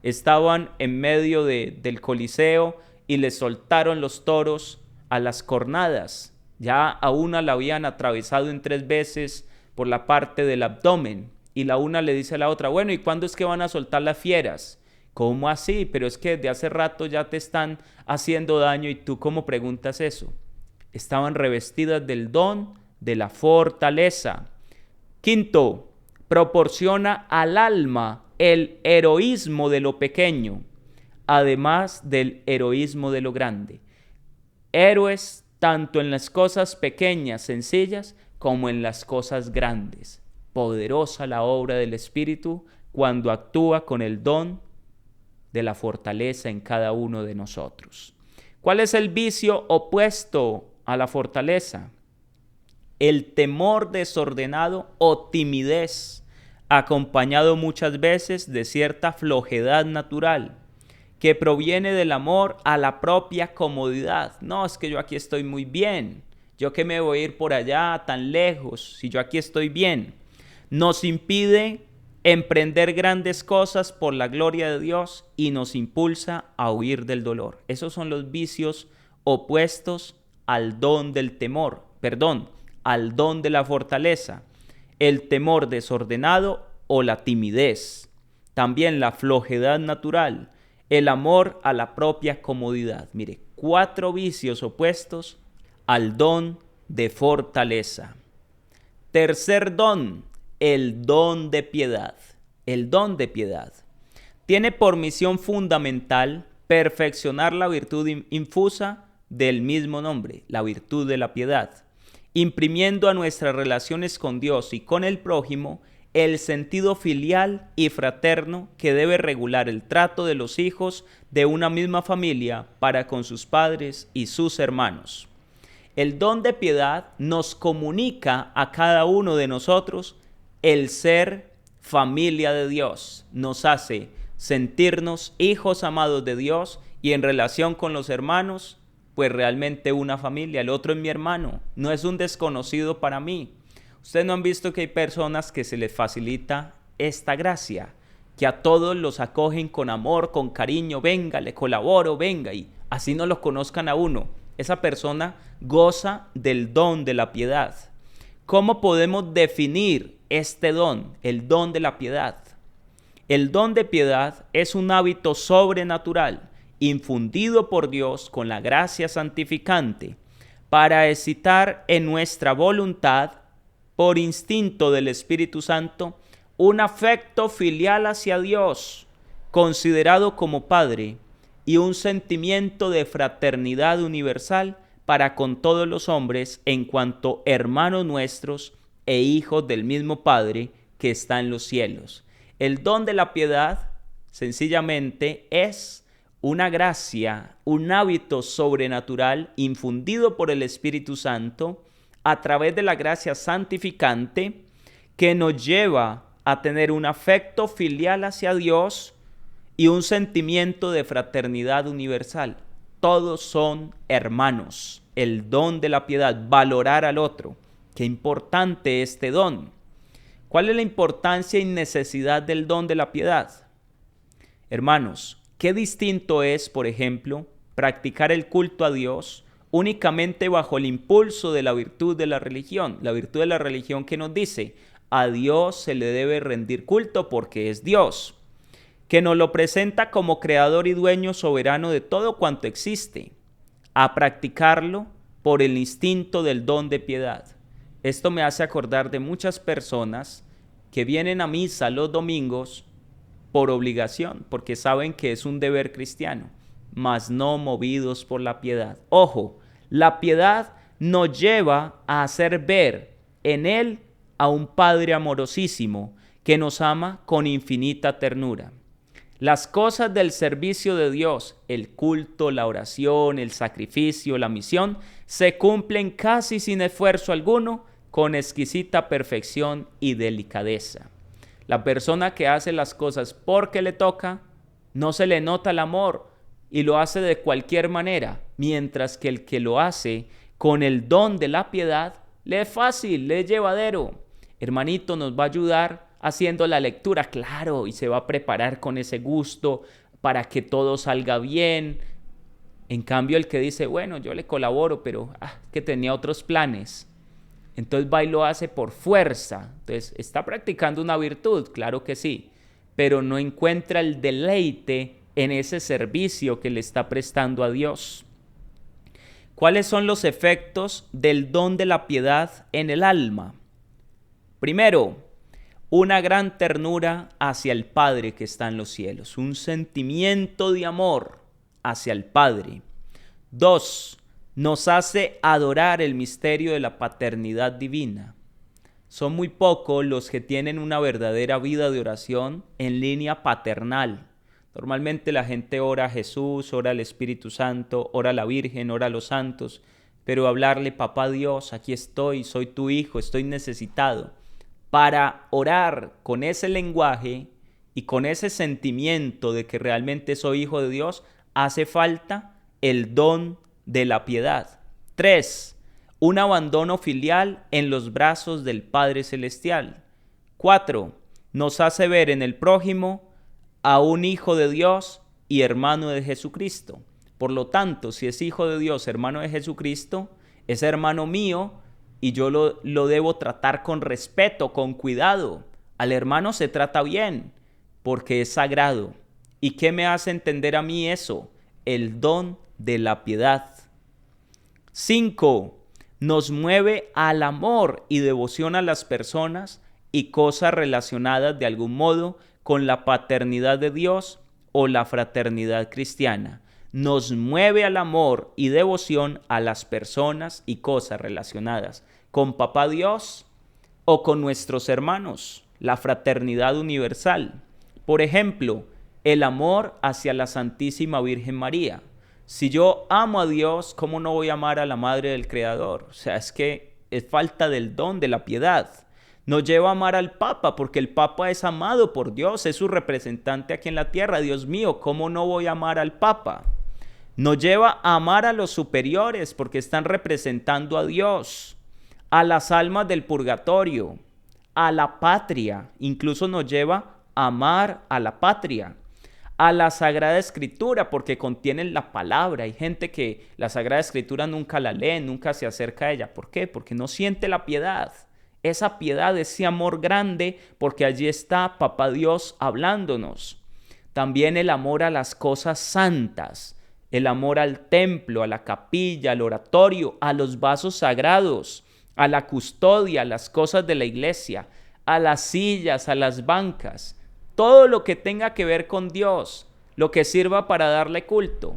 Estaban en medio del Coliseo y le soltaron los toros a las cornadas. Ya a una la habían atravesado en 3 veces por la parte del abdomen. Y la una le dice a la otra, bueno, ¿y cuándo es que van a soltar las fieras? ¿Cómo así? Pero es que desde hace rato ya te están haciendo daño y tú ¿cómo preguntas eso? Estaban revestidas del don de la fortaleza. Quinto, proporciona al alma el heroísmo de lo pequeño, además del heroísmo de lo grande. Héroes tanto en las cosas pequeñas, sencillas, como en las cosas grandes. Poderosa la obra del Espíritu cuando actúa con el don de la fortaleza en cada uno de nosotros. ¿Cuál es el vicio opuesto a la fortaleza? El temor desordenado o timidez, acompañado muchas veces de cierta flojedad natural, que proviene del amor a la propia comodidad. No, es que yo aquí estoy muy bien. Yo que me voy a ir por allá tan lejos, si yo aquí estoy bien. Nos impide emprender grandes cosas por la gloria de Dios y nos impulsa a huir del dolor. Esos son los vicios opuestos al don del temor, al don de la fortaleza. El temor desordenado o la timidez. También la flojedad natural. El amor a la propia comodidad. Mire, 4 vicios opuestos al don de fortaleza. Tercer don, el don de piedad. El don de piedad tiene por misión fundamental perfeccionar la virtud infusa del mismo nombre, la virtud de la piedad, imprimiendo a nuestras relaciones con Dios y con el prójimo el sentido filial y fraterno que debe regular el trato de los hijos de una misma familia para con sus padres y sus hermanos. El don de piedad nos comunica a cada uno de nosotros el ser familia de Dios. Nos hace sentirnos hijos amados de Dios y en relación con los hermanos, pues realmente una familia. El otro es mi hermano, no es un desconocido para mí. Ustedes no han visto que hay personas que se les facilita esta gracia, que a todos los acogen con amor, con cariño, venga, le colaboro, venga, y así no los conozcan a uno. Esa persona goza del don de la piedad. ¿Cómo podemos definir este don, el don de la piedad? El don de piedad es un hábito sobrenatural, infundido por Dios con la gracia santificante, para excitar en nuestra voluntad, por instinto del Espíritu Santo, un afecto filial hacia Dios, considerado como Padre, y un sentimiento de fraternidad universal para con todos los hombres en cuanto hermanos nuestros e hijos del mismo Padre que está en los cielos. El don de la piedad, sencillamente, es una gracia, un hábito sobrenatural infundido por el Espíritu Santo a través de la gracia santificante que nos lleva a tener un afecto filial hacia Dios y un sentimiento de fraternidad universal. Todos son hermanos. El don de la piedad, valorar al otro. Qué importante este don. ¿Cuál es la importancia y necesidad del don de la piedad? Hermanos, qué distinto es, por ejemplo, practicar el culto a Dios únicamente bajo el impulso de la virtud de la religión. La virtud de la religión que nos dice, a Dios se le debe rendir culto porque es Dios, que nos lo presenta como creador y dueño soberano de todo cuanto existe. a practicarlo por el instinto del don de piedad. Esto me hace acordar de muchas personas que vienen a misa los domingos por obligación, porque saben que es un deber cristiano, mas no movidos por la piedad. Ojo, la piedad nos lleva a hacer ver en Él a un Padre amorosísimo que nos ama con infinita ternura. Las cosas del servicio de Dios, el culto, la oración, el sacrificio, la misión, se cumplen casi sin esfuerzo alguno, con exquisita perfección y delicadeza. La persona que hace las cosas porque le toca, no se le nota el amor y lo hace de cualquier manera, mientras que el que lo hace con el don de la piedad, le es fácil, le es llevadero. Hermanito, nos va a ayudar haciendo la lectura, claro, y se va a preparar con ese gusto para que todo salga bien. En cambio, el que dice, bueno, yo le colaboro, pero que tenía otros planes, entonces va y lo hace por fuerza. Entonces, ¿está practicando una virtud? Claro que sí, pero no encuentra el deleite en ese servicio que le está prestando a Dios. ¿Cuáles son los efectos del don de la piedad en el alma? Primero, una gran ternura hacia el Padre que está en los cielos, un sentimiento de amor hacia el Padre. 2. Nos hace adorar el misterio de la paternidad divina. Son muy pocos los que tienen una verdadera vida de oración en línea paternal. Normalmente la gente ora a Jesús, ora al Espíritu Santo, ora a la Virgen, ora a los santos, pero hablarle, papá Dios, aquí estoy, soy tu hijo, estoy necesitado. Para orar con ese lenguaje y con ese sentimiento de que realmente soy hijo de Dios, hace falta el don de la piedad. 3. Un abandono filial en los brazos del Padre Celestial. 4. Nos hace ver en el prójimo a un hijo de Dios y hermano de Jesucristo. Por lo tanto, si es hijo de Dios, hermano de Jesucristo, es hermano mío y yo lo debo tratar con respeto, con cuidado. Al hermano se trata bien porque es sagrado. ¿Y qué me hace entender a mí eso? El don de la piedad. 5. Nos mueve al amor y devoción a las personas y cosas relacionadas de algún modo con la paternidad de Dios o la fraternidad cristiana. Nos mueve al amor y devoción a las personas y cosas relacionadas con Papá Dios o con nuestros hermanos, la fraternidad universal. Por ejemplo, el amor hacia la Santísima Virgen María. Si yo amo a Dios, ¿cómo no voy a amar a la Madre del Creador? O sea, es que es falta del don de la piedad. Nos lleva a amar al Papa, porque el Papa es amado por Dios, es su representante aquí en la tierra. Dios mío, ¿cómo no voy a amar al Papa? Nos lleva a amar a los superiores, porque están representando a Dios, a las almas del purgatorio, a la patria. Incluso nos lleva a amar a la patria, a la Sagrada Escritura, porque contienen la palabra. Hay gente que la Sagrada Escritura nunca la lee, nunca se acerca a ella. ¿Por qué? Porque no siente la piedad. Esa piedad, ese amor grande, porque allí está Papá Dios hablándonos. También el amor a las cosas santas, el amor al templo, a la capilla, al oratorio, a los vasos sagrados, a la custodia, a las cosas de la iglesia, a las sillas, a las bancas. Todo lo que tenga que ver con Dios, lo que sirva para darle culto.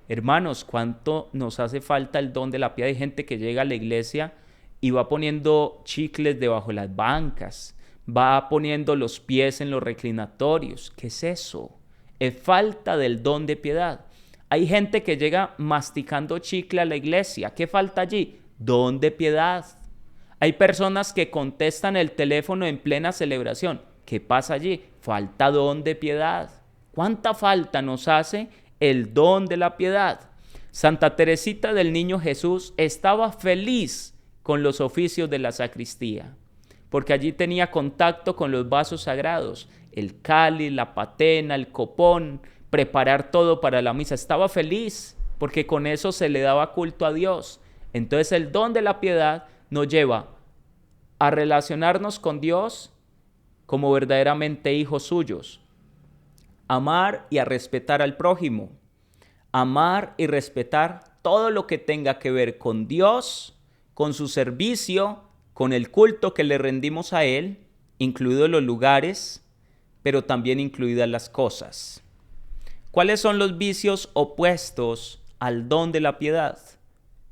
Hermanos, ¿cuánto nos hace falta el don de la piedad? Hay gente que llega a la iglesia y va poniendo chicles debajo de las bancas, va poniendo los pies en los reclinatorios. ¿Qué es eso? Es falta del don de piedad. Hay gente que llega masticando chicle a la iglesia. ¿Qué falta allí? Don de piedad. Hay personas que contestan el teléfono en plena celebración. ¿Qué pasa allí? Falta don de piedad. ¿Cuánta falta nos hace el don de la piedad? Santa Teresita del Niño Jesús estaba feliz con los oficios de la sacristía, porque allí tenía contacto con los vasos sagrados, el cáliz, la patena, el copón, preparar todo para la misa. Estaba feliz porque con eso se le daba culto a Dios. Entonces el don de la piedad nos lleva a relacionarnos con Dios como verdaderamente hijos suyos, amar y a respetar al prójimo, amar y respetar todo lo que tenga que ver con Dios, con su servicio, con el culto que le rendimos a Él, incluidos los lugares, pero también incluidas las cosas. ¿Cuáles son los vicios opuestos al don de la piedad?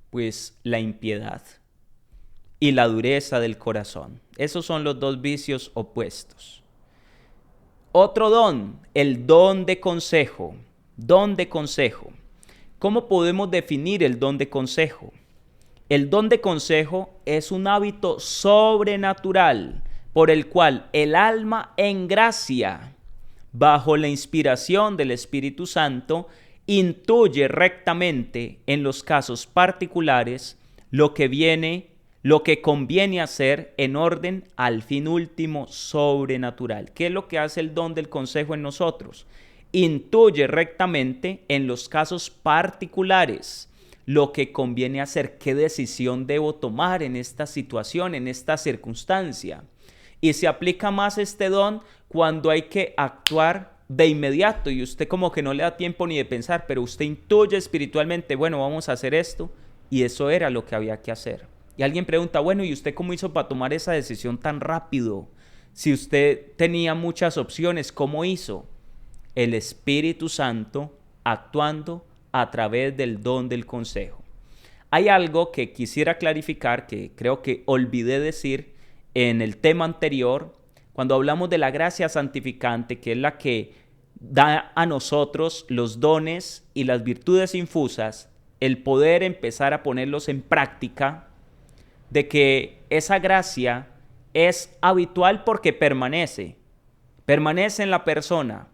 Pues la impiedad y la dureza del corazón. Esos son los dos vicios opuestos. Otro don, el don de consejo. Don de consejo. ¿Cómo podemos definir el don de consejo? El don de consejo es un hábito sobrenatural por el cual el alma en gracia, bajo la inspiración del Espíritu Santo, intuye rectamente en los casos particulares lo que conviene hacer en orden al fin último sobrenatural. ¿Qué es lo que hace el don del consejo en nosotros? Intuye rectamente en los casos particulares lo que conviene hacer, qué decisión debo tomar en esta situación, en esta circunstancia. Y se aplica más este don cuando hay que actuar de inmediato y usted como que no le da tiempo ni de pensar, pero usted intuye espiritualmente, bueno, vamos a hacer esto, y eso era lo que había que hacer. Y alguien pregunta, bueno, ¿y usted cómo hizo para tomar esa decisión tan rápido? Si usted tenía muchas opciones, ¿cómo hizo? El Espíritu Santo actuando a través del don del consejo. Hay algo que quisiera clarificar, que creo que olvidé decir en el tema anterior, cuando hablamos de la gracia santificante, que es la que da a nosotros los dones y las virtudes infusas, el poder empezar a ponerlos en práctica, de que esa gracia es habitual porque permanece en la persona.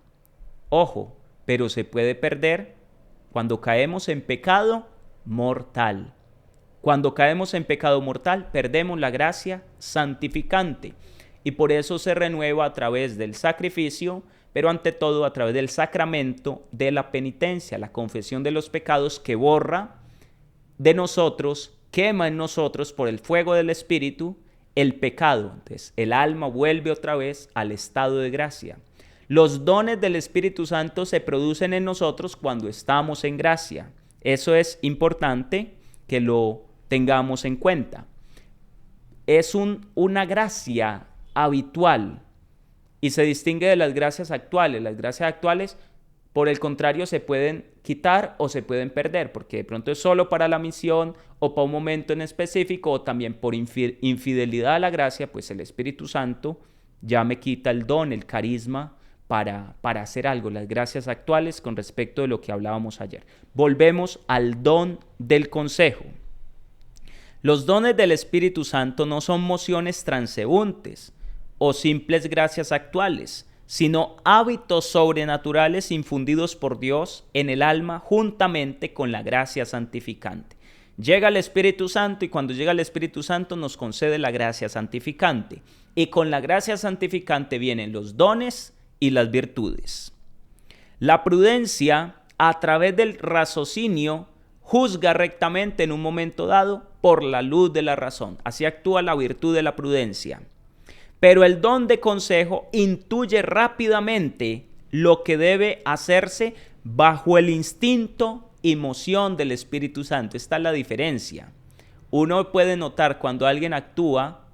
Ojo, pero se puede perder cuando caemos en pecado mortal. Cuando caemos en pecado mortal, perdemos la gracia santificante. Y por eso se renueva a través del sacrificio, pero ante todo a través del sacramento de la penitencia, la confesión de los pecados que borra de nosotros, quema en nosotros por el fuego del Espíritu el pecado. Entonces, el alma vuelve otra vez al estado de gracia. Los dones del Espíritu Santo se producen en nosotros cuando estamos en gracia. Eso es importante que lo tengamos en cuenta. Es una gracia habitual y se distingue de las gracias actuales. Las gracias actuales, por el contrario, se pueden quitar o se pueden perder, porque de pronto es solo para la misión o para un momento en específico, o también por infidelidad a la gracia, pues el Espíritu Santo ya me quita el don, el carisma para hacer algo. Las gracias actuales con respecto de lo que hablábamos ayer. Volvemos al don del consejo. Los dones del Espíritu Santo no son mociones transeúntes o simples gracias actuales, sino hábitos sobrenaturales infundidos por Dios en el alma juntamente con la gracia santificante. Llega el Espíritu Santo y cuando llega el Espíritu Santo nos concede la gracia santificante. Y con la gracia santificante vienen los dones y las virtudes. La prudencia, a través del raciocinio, juzga rectamente en un momento dado por la luz de la razón. Así actúa la virtud de la prudencia. Pero el don de consejo intuye rápidamente lo que debe hacerse bajo el instinto y moción del Espíritu Santo. Esta es la diferencia. Uno puede notar cuando alguien actúa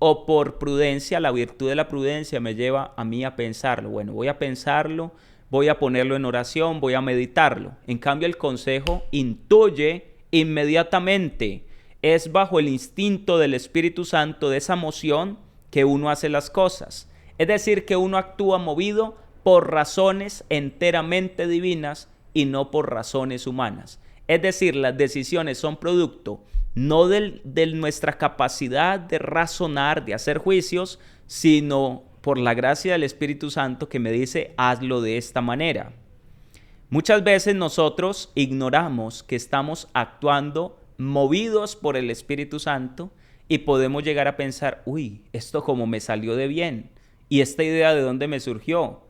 o por prudencia, la virtud de la prudencia me lleva a mí a pensarlo. Bueno, voy a pensarlo, voy a ponerlo en oración, voy a meditarlo. En cambio, el consejo intuye inmediatamente. Es bajo el instinto del Espíritu Santo, de esa moción, que uno hace las cosas. Es decir, que uno actúa movido por razones enteramente divinas y no por razones humanas. Es decir, las decisiones son producto no de nuestra capacidad de razonar, de hacer juicios, sino por la gracia del Espíritu Santo que me dice, hazlo de esta manera. Muchas veces nosotros ignoramos que estamos actuando movidos por el Espíritu Santo y podemos llegar a pensar, uy, esto como me salió de bien, y esta idea de dónde me surgió.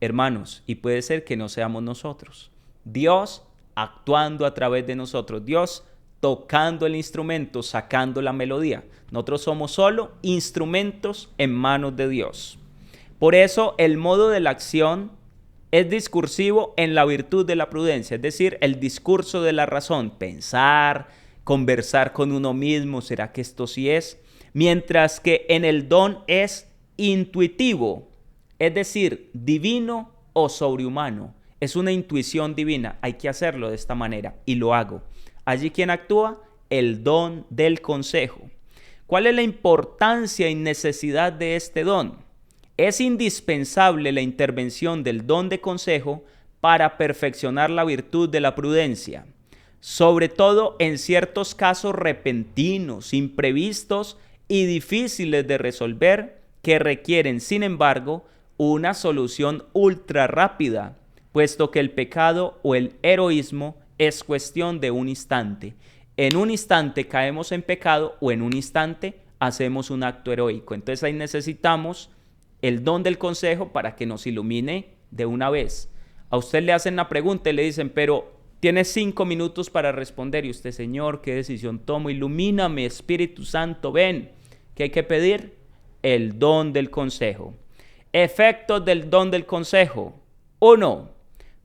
Hermanos, y puede ser que no seamos nosotros. Dios actuando a través de nosotros, Dios tocando el instrumento, sacando la melodía. Nosotros somos solo instrumentos en manos de Dios. Por eso el modo de la acción Es discursivo en la virtud de la prudencia, es decir, el discurso de la razón, pensar, conversar con uno mismo, ¿será que esto sí es? Mientras que en el don es intuitivo, es decir, divino o sobrehumano. Es una intuición divina, hay que hacerlo de esta manera y lo hago. Allí quien actúa, el don del consejo. ¿Cuál es la importancia y necesidad de este don? Es indispensable la intervención del don de consejo para perfeccionar la virtud de la prudencia, sobre todo en ciertos casos repentinos, imprevistos y difíciles de resolver que requieren, sin embargo, una solución ultra rápida, puesto que el pecado o el heroísmo es cuestión de un instante. En un instante caemos en pecado o en un instante hacemos un acto heroico. Entonces ahí necesitamos el don del consejo para que nos ilumine de una vez. A usted le hacen la pregunta y le dicen, pero tienes 5 minutos para responder. Y usted, Señor, ¿qué decisión tomo? Ilumíname, Espíritu Santo, ven. ¿Qué hay que pedir? El don del consejo. Efectos del don del consejo. 1.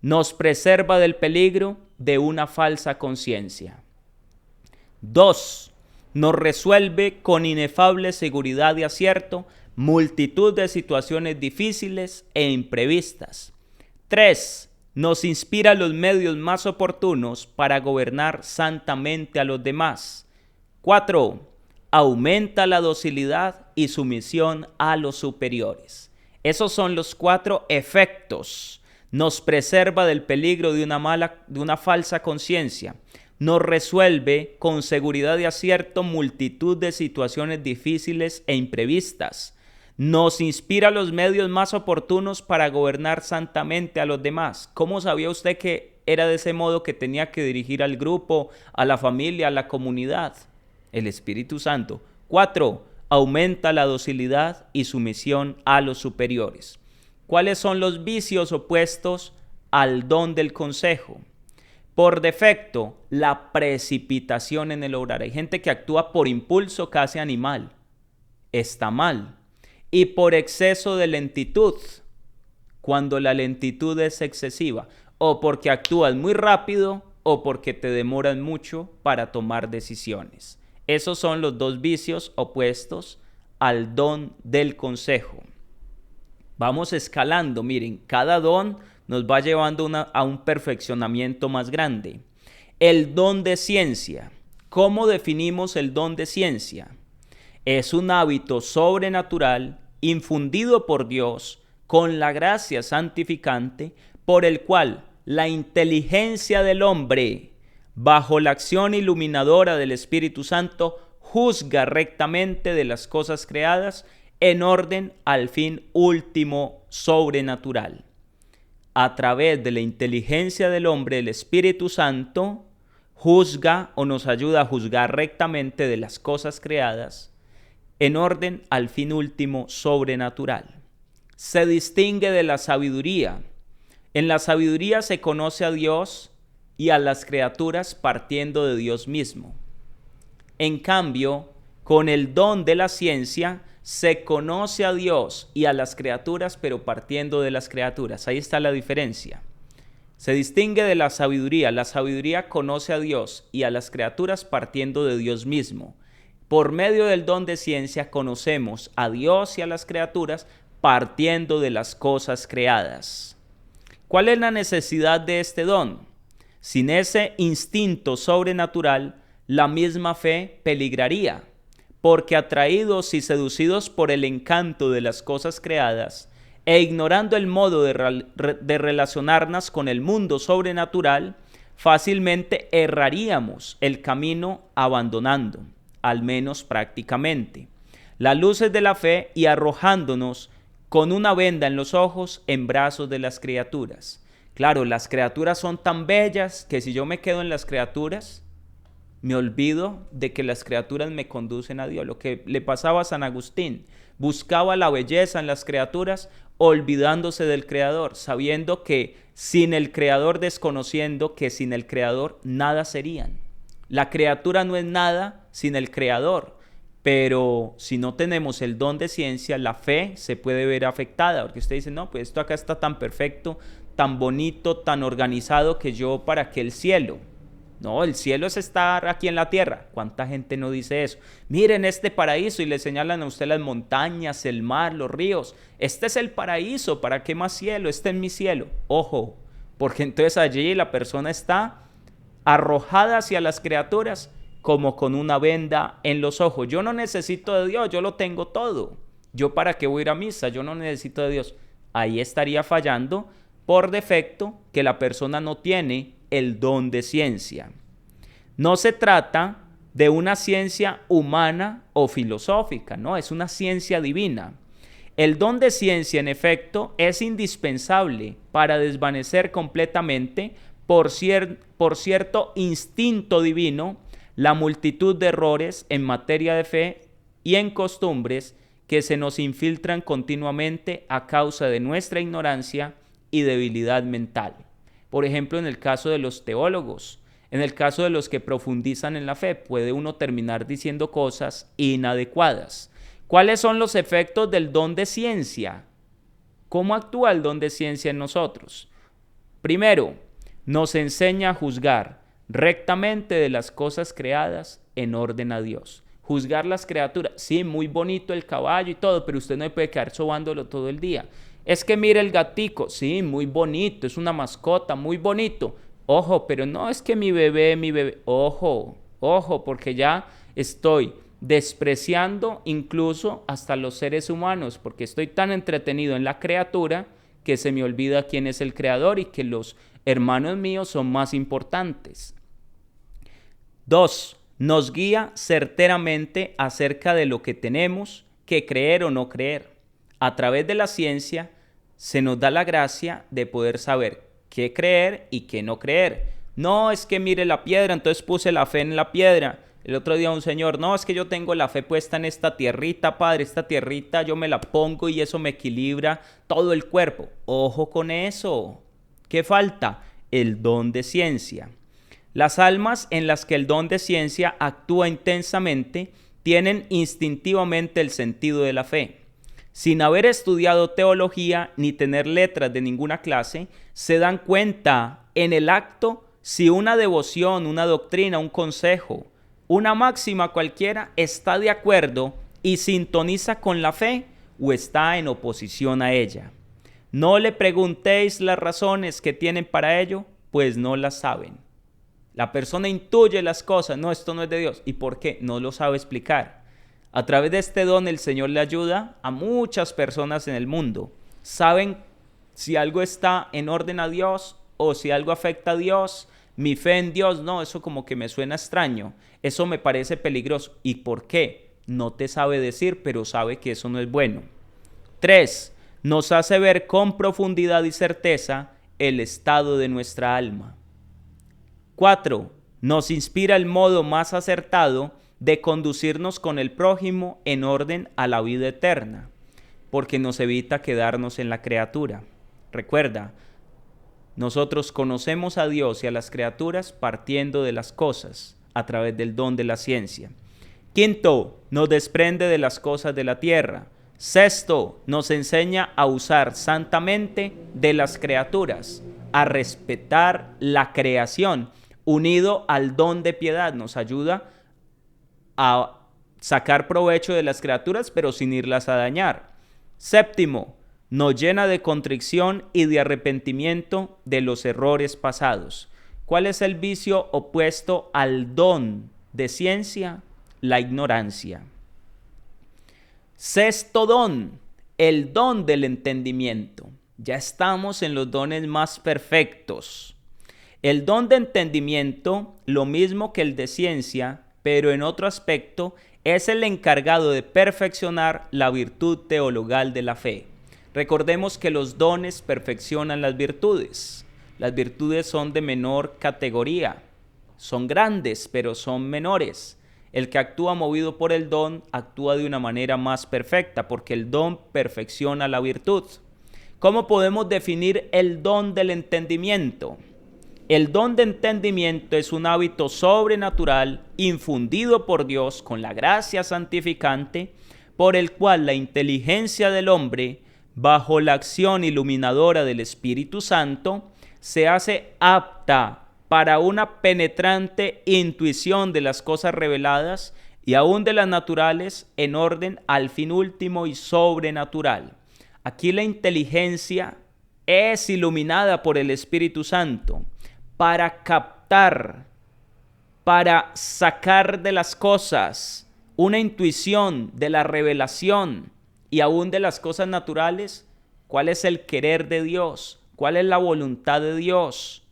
Nos preserva del peligro de una falsa conciencia. 2. Nos resuelve con inefable seguridad y acierto multitud de situaciones difíciles e imprevistas. 3. Nos inspira los medios más oportunos para gobernar santamente a los demás. 4. Aumenta la docilidad y sumisión a los superiores. Esos son los 4 efectos. Nos preserva del peligro de una falsa conciencia. Nos resuelve con seguridad y acierto multitud de situaciones difíciles e imprevistas. Nos inspira los medios más oportunos para gobernar santamente a los demás. ¿Cómo sabía usted que era de ese modo que tenía que dirigir al grupo, a la familia, a la comunidad? El Espíritu Santo. 4. Aumenta la docilidad y sumisión a los superiores. ¿Cuáles son los vicios opuestos al don del consejo? Por defecto, la precipitación en el obrar. Hay gente que actúa por impulso casi animal. Está mal. Y por exceso de lentitud, cuando la lentitud es excesiva, o porque actúas muy rápido o porque te demoras mucho para tomar decisiones. Esos son los 2 vicios opuestos al don del consejo. Vamos escalando, miren, cada don nos va llevando a un perfeccionamiento más grande. El don de ciencia. ¿Cómo definimos el don de ciencia? Es un hábito sobrenatural infundido por Dios con la gracia santificante por el cual la inteligencia del hombre, bajo la acción iluminadora del Espíritu Santo, juzga rectamente de las cosas creadas en orden al fin último sobrenatural. A través de la inteligencia del hombre, el Espíritu Santo juzga o nos ayuda a juzgar rectamente de las cosas creadas en orden al fin último sobrenatural. Se distingue de la sabiduría. En la sabiduría se conoce a Dios y a las criaturas partiendo de Dios mismo. En cambio, con el don de la ciencia se conoce a Dios y a las criaturas, pero partiendo de las criaturas. Ahí está la diferencia. Se distingue de la sabiduría. La sabiduría conoce a Dios y a las criaturas partiendo de Dios mismo. Por medio del don de ciencia conocemos a Dios y a las criaturas partiendo de las cosas creadas. ¿Cuál es la necesidad de este don? Sin ese instinto sobrenatural, la misma fe peligraría, porque atraídos y seducidos por el encanto de las cosas creadas e ignorando el modo de relacionarnos con el mundo sobrenatural, fácilmente erraríamos el camino abandonando, al menos prácticamente, las luces de la fe y arrojándonos con una venda en los ojos en brazos de las criaturas. Claro, las criaturas son tan bellas que si yo me quedo en las criaturas, me olvido de que las criaturas me conducen a Dios. Lo que le pasaba a San Agustín, buscaba la belleza en las criaturas, olvidándose del Creador, sabiendo que sin el Creador, desconociendo que sin el Creador nada serían. La criatura no es nada sin el Creador. Pero si no tenemos el don de ciencia, la fe se puede ver afectada, porque usted dice, no, pues esto acá está tan perfecto, tan bonito, tan organizado, que yo para qué el cielo. No, el cielo es estar aquí en la tierra. ¿Cuánta gente no dice eso? Miren este paraíso y le señalan a usted las montañas, el mar, los ríos. Este es el paraíso, ¿para qué más cielo? Este es mi cielo. Ojo, porque entonces allí la persona está arrojada hacia las criaturas como con una venda en los ojos. Yo no necesito de Dios, yo lo tengo todo. ¿Yo para qué voy a ir a misa? Yo no necesito de Dios. Ahí estaría fallando por defecto que la persona no tiene el don de ciencia. No se trata de una ciencia humana o filosófica, no, es una ciencia divina. El don de ciencia, en efecto, es indispensable para desvanecer completamente, por cierto instinto divino, la multitud de errores en materia de fe y en costumbres que se nos infiltran continuamente a causa de nuestra ignorancia y debilidad mental. Por ejemplo, en el caso de los teólogos, en el caso de los que profundizan en la fe, puede uno terminar diciendo cosas inadecuadas. ¿Cuáles son los efectos del don de ciencia? ¿Cómo actúa el don de ciencia en nosotros? Primero, nos enseña a juzgar rectamente de las cosas creadas en orden a Dios. Juzgar las criaturas, sí, muy bonito el caballo y todo, pero usted no puede quedar sobándolo todo el día. Es que mire el gatico, sí, muy bonito, es una mascota, muy bonito. Ojo, pero no es que mi bebé, ojo, porque ya estoy despreciando incluso hasta los seres humanos, porque estoy tan entretenido en la criatura que se me olvida quién es el creador y que los hermanos míos son más importantes. 2. Nos guía certeramente acerca de lo que tenemos que creer o no creer. A través de la ciencia se nos da la gracia de poder saber qué creer y qué no creer. No es que mire la piedra, entonces puse la fe en la piedra. El otro día un señor, no, es que yo tengo la fe puesta en esta tierrita, padre, esta tierrita yo me la pongo y eso me equilibra todo el cuerpo. Ojo con eso. ¿Qué falta? El don de ciencia. Las almas en las que el don de ciencia actúa intensamente tienen instintivamente el sentido de la fe. Sin haber estudiado teología ni tener letras de ninguna clase, se dan cuenta en el acto si una devoción, una doctrina, un consejo, una máxima cualquiera está de acuerdo y sintoniza con la fe o está en oposición a ella. No le preguntéis las razones que tienen para ello, pues no las saben. La persona intuye las cosas, no, esto no es de Dios. ¿Y por qué? No lo sabe explicar. A través de este don el Señor le ayuda a muchas personas en el mundo. Saben si algo está en orden a Dios o si algo afecta a Dios. Mi fe en Dios, no, eso como que me suena extraño. Eso me parece peligroso. ¿Y por qué? No te sabe decir, pero sabe que eso no es bueno. 3. Nos hace ver con profundidad y certeza el estado de nuestra alma. 4. Nos inspira el modo más acertado de conducirnos con el prójimo en orden a la vida eterna, porque nos evita quedarnos en la criatura. Recuerda, nosotros conocemos a Dios y a las criaturas partiendo de las cosas a través del don de la ciencia. 5. Nos desprende de las cosas de la tierra. 6. Nos enseña a usar santamente de las criaturas, a respetar la creación, unido al don de piedad. Nos ayuda a sacar provecho de las criaturas, pero sin irlas a dañar. 7. Nos llena de contrición y de arrepentimiento de los errores pasados. ¿Cuál es el vicio opuesto al don de ciencia? La ignorancia. 6. don, el don del entendimiento. Ya estamos en los dones más perfectos. El don de entendimiento, lo mismo que el de ciencia, pero en otro aspecto, es el encargado de perfeccionar la virtud teologal de la fe. Recordemos que los dones perfeccionan las virtudes. Las virtudes son de menor categoría. Son grandes, pero son menores. El que actúa movido por el don actúa de una manera más perfecta, porque el don perfecciona la virtud. ¿Cómo podemos definir el don del entendimiento? El don de entendimiento es un hábito sobrenatural infundido por Dios con la gracia santificante, por el cual la inteligencia del hombre, bajo la acción iluminadora del Espíritu Santo, se hace apta para una penetrante intuición de las cosas reveladas y aún de las naturales en orden al fin último y sobrenatural. Aquí la inteligencia es iluminada por el Espíritu Santo para captar, para sacar de las cosas una intuición de la revelación y aún de las cosas naturales, cuál es el querer de Dios, cuál es la voluntad de Dios,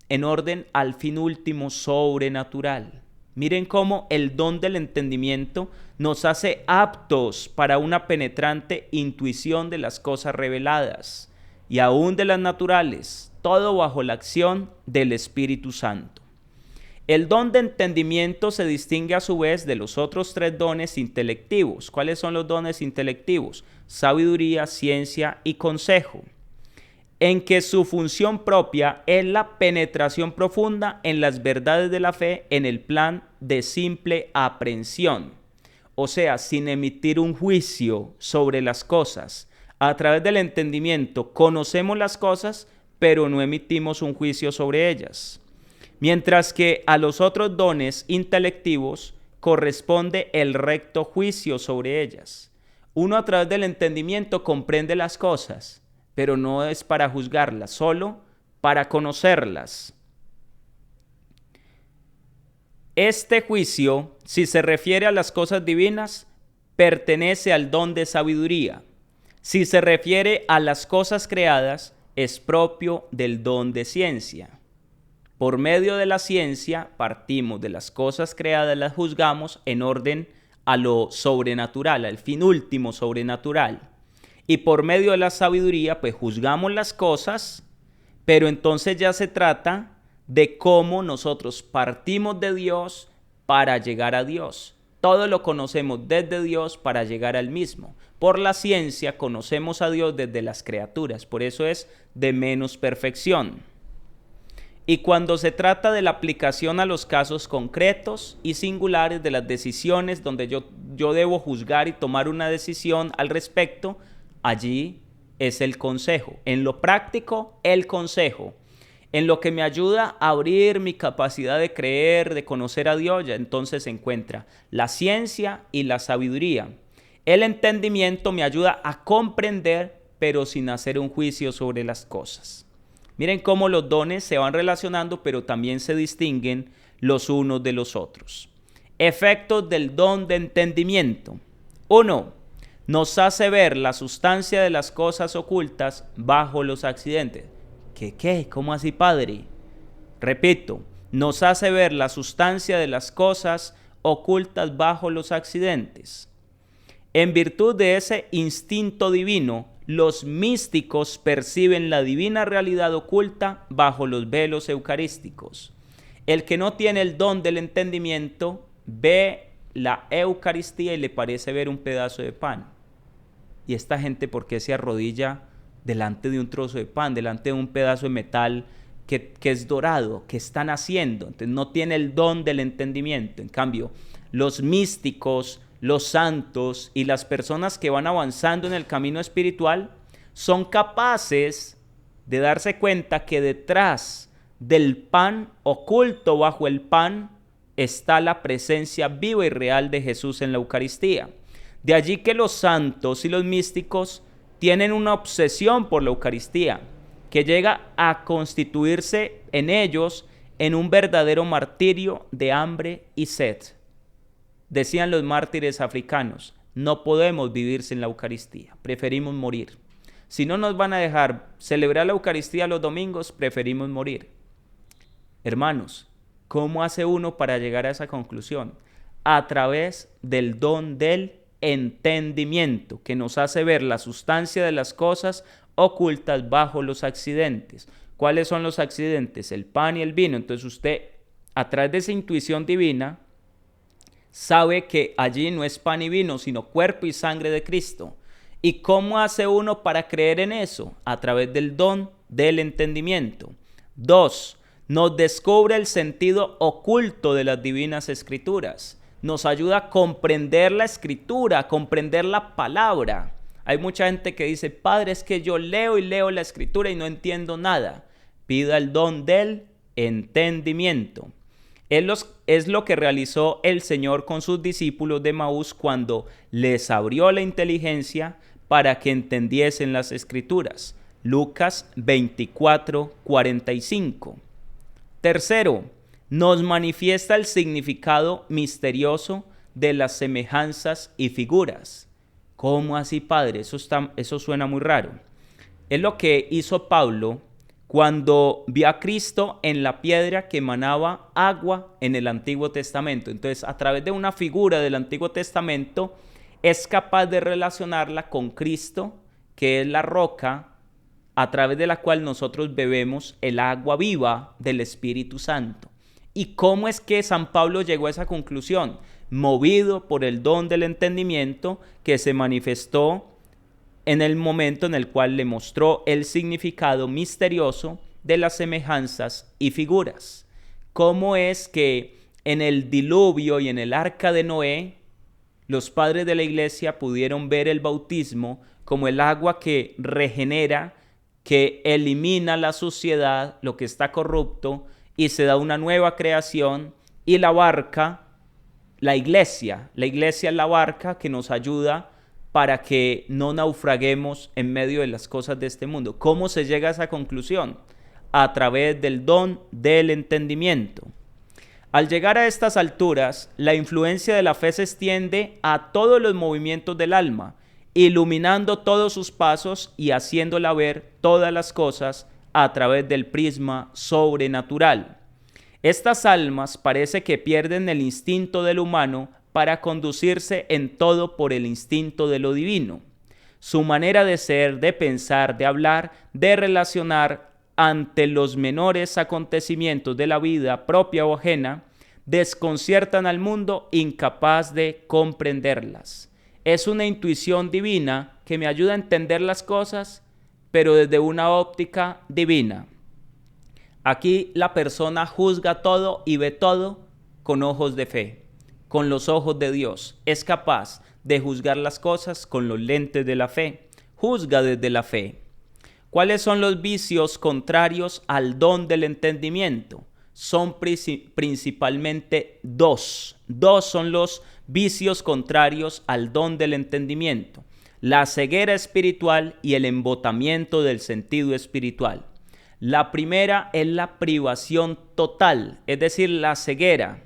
en orden al fin último sobrenatural. Miren cómo el don del entendimiento nos hace aptos para una penetrante intuición de las cosas reveladas y aún de las naturales, todo bajo la acción del Espíritu Santo. El don de entendimiento se distingue a su vez de los otros tres dones intelectivos. ¿Cuáles son los dones intelectivos? Sabiduría, ciencia y consejo, en que su función propia es la penetración profunda en las verdades de la fe en el plan de simple aprehensión, o sea, sin emitir un juicio sobre las cosas. A través del entendimiento conocemos las cosas, pero no emitimos un juicio sobre ellas. Mientras que a los otros dones intelectivos corresponde el recto juicio sobre ellas. Uno a través del entendimiento comprende las cosas, pero no es para juzgarlas, solo para conocerlas. Este juicio, si se refiere a las cosas divinas, pertenece al don de sabiduría. Si se refiere a las cosas creadas, es propio del don de ciencia. Por medio de la ciencia, partimos de las cosas creadas, las juzgamos en orden a lo sobrenatural, al fin último sobrenatural. Y por medio de la sabiduría, pues juzgamos las cosas, pero entonces ya se trata de cómo nosotros partimos de Dios para llegar a Dios. Todo lo conocemos desde Dios para llegar al mismo. Por la ciencia conocemos a Dios desde las criaturas, por eso es de menos perfección. Y cuando se trata de la aplicación a los casos concretos y singulares de las decisiones donde yo debo juzgar y tomar una decisión al respecto, allí es el consejo. En lo práctico, el consejo. En lo que me ayuda a abrir mi capacidad de creer, de conocer a Dios, ya entonces se encuentra la ciencia y la sabiduría. El entendimiento me ayuda a comprender, pero sin hacer un juicio sobre las cosas. Miren cómo los dones se van relacionando, pero también se distinguen los unos de los otros. Efectos del don de entendimiento. 1. Nos hace ver la sustancia de las cosas ocultas bajo los accidentes. ¿Qué? ¿Cómo así, padre? Repito, nos hace ver la sustancia de las cosas ocultas bajo los accidentes. En virtud de ese instinto divino, los místicos perciben la divina realidad oculta bajo los velos eucarísticos. El que no tiene el don del entendimiento ve la Eucaristía y le parece ver un pedazo de pan. ¿Y esta gente por qué se arrodilla delante de un trozo de pan, delante de un pedazo de metal que es dorado, que están haciendo? Entonces no tiene el don del entendimiento. En cambio, los místicos, los santos y las personas que van avanzando en el camino espiritual son capaces de darse cuenta que detrás del pan, oculto bajo el pan, está la presencia viva y real de Jesús en la Eucaristía. De allí que los santos y los místicos tienen una obsesión por la Eucaristía, que llega a constituirse en ellos en un verdadero martirio de hambre y sed. Decían los mártires africanos, no podemos vivir sin la Eucaristía, preferimos morir. Si no nos van a dejar celebrar la Eucaristía los domingos, preferimos morir. Hermanos, ¿cómo hace uno para llegar a esa conclusión? A través del don del entendimiento, que nos hace ver la sustancia de las cosas ocultas bajo los accidentes. ¿Cuáles son los accidentes? El pan y el vino. Entonces usted, a través de esa intuición divina, sabe que allí no es pan y vino, sino cuerpo y sangre de Cristo. ¿Y cómo hace uno para creer en eso? A través del don del entendimiento. 2. Nos descubre el sentido oculto de las divinas escrituras. Nos ayuda a comprender la escritura, a comprender la palabra. Hay mucha gente que dice, Padre, es que yo leo y leo la escritura y no entiendo nada. Pida el don del entendimiento. Es lo que realizó el Señor con sus discípulos de Maús cuando les abrió la inteligencia para que entendiesen las escrituras. Lucas 24:45. Tercero, nos manifiesta el significado misterioso de las semejanzas y figuras. ¿Cómo así, Padre? Eso suena muy raro. Es lo que hizo Pablo cuando vio a Cristo en la piedra que emanaba agua en el Antiguo Testamento. Entonces, a través de una figura del Antiguo Testamento, es capaz de relacionarla con Cristo, que es la roca a través de la cual nosotros bebemos el agua viva del Espíritu Santo. ¿Y cómo es que San Pablo llegó a esa conclusión? Movido por el don del entendimiento que se manifestó en el momento en el cual le mostró el significado misterioso de las semejanzas y figuras. ¿Cómo es que en el diluvio y en el arca de Noé, los padres de la iglesia pudieron ver el bautismo como el agua que regenera, que elimina la suciedad, lo que está corrupto, y se da una nueva creación, y la barca, la iglesia es la barca que nos ayuda para que no naufraguemos en medio de las cosas de este mundo? ¿Cómo se llega a esa conclusión? A través del don del entendimiento. Al llegar a estas alturas, la influencia de la fe se extiende a todos los movimientos del alma, iluminando todos sus pasos y haciéndola ver todas las cosas a través del prisma sobrenatural. Estas almas parece que pierden el instinto del humano para conducirse en todo por el instinto de lo divino. Su manera de ser, de pensar, de hablar, de relacionar ante los menores acontecimientos de la vida propia o ajena, desconciertan al mundo incapaz de comprenderlas. Es una intuición divina que me ayuda a entender las cosas, pero desde una óptica divina. Aquí la persona juzga todo y ve todo con ojos de fe, con los ojos de Dios. Es capaz de juzgar las cosas con los lentes de la fe. Juzga desde la fe. ¿Cuáles son los vicios contrarios al don del entendimiento? Son principalmente dos. Dos son los vicios contrarios al don del entendimiento: la ceguera espiritual y el embotamiento del sentido espiritual. La primera es la privación total, es decir, la ceguera.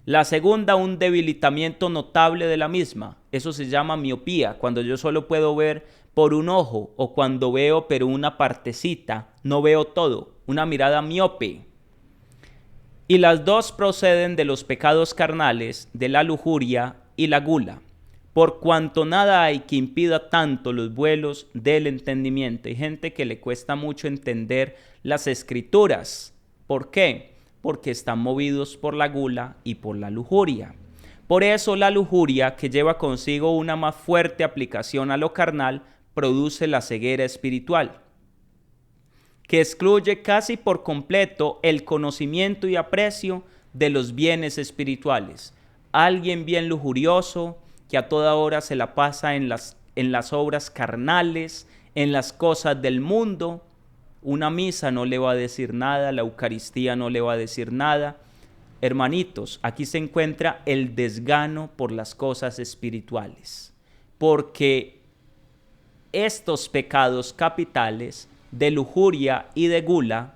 La segunda, un debilitamiento notable de la misma. Eso se llama miopía, cuando yo solo puedo ver por un ojo, o cuando veo pero una partecita, no veo todo, una mirada miope. Y las dos proceden de los pecados carnales, de la lujuria y la gula, por cuanto nada hay que impida tanto los vuelos del entendimiento. Hay gente que le cuesta mucho entender las escrituras. ¿Por qué? Porque están movidos por la gula y por la lujuria. Por eso la lujuria, que lleva consigo una más fuerte aplicación a lo carnal, produce la ceguera espiritual, que excluye casi por completo el conocimiento y aprecio de los bienes espirituales. Alguien bien lujurioso, que a toda hora se la pasa en las obras carnales, en las cosas del mundo, una misa no le va a decir nada, la Eucaristía no le va a decir nada. Hermanitos, aquí se encuentra el desgano por las cosas espirituales, porque estos pecados capitales de lujuria y de gula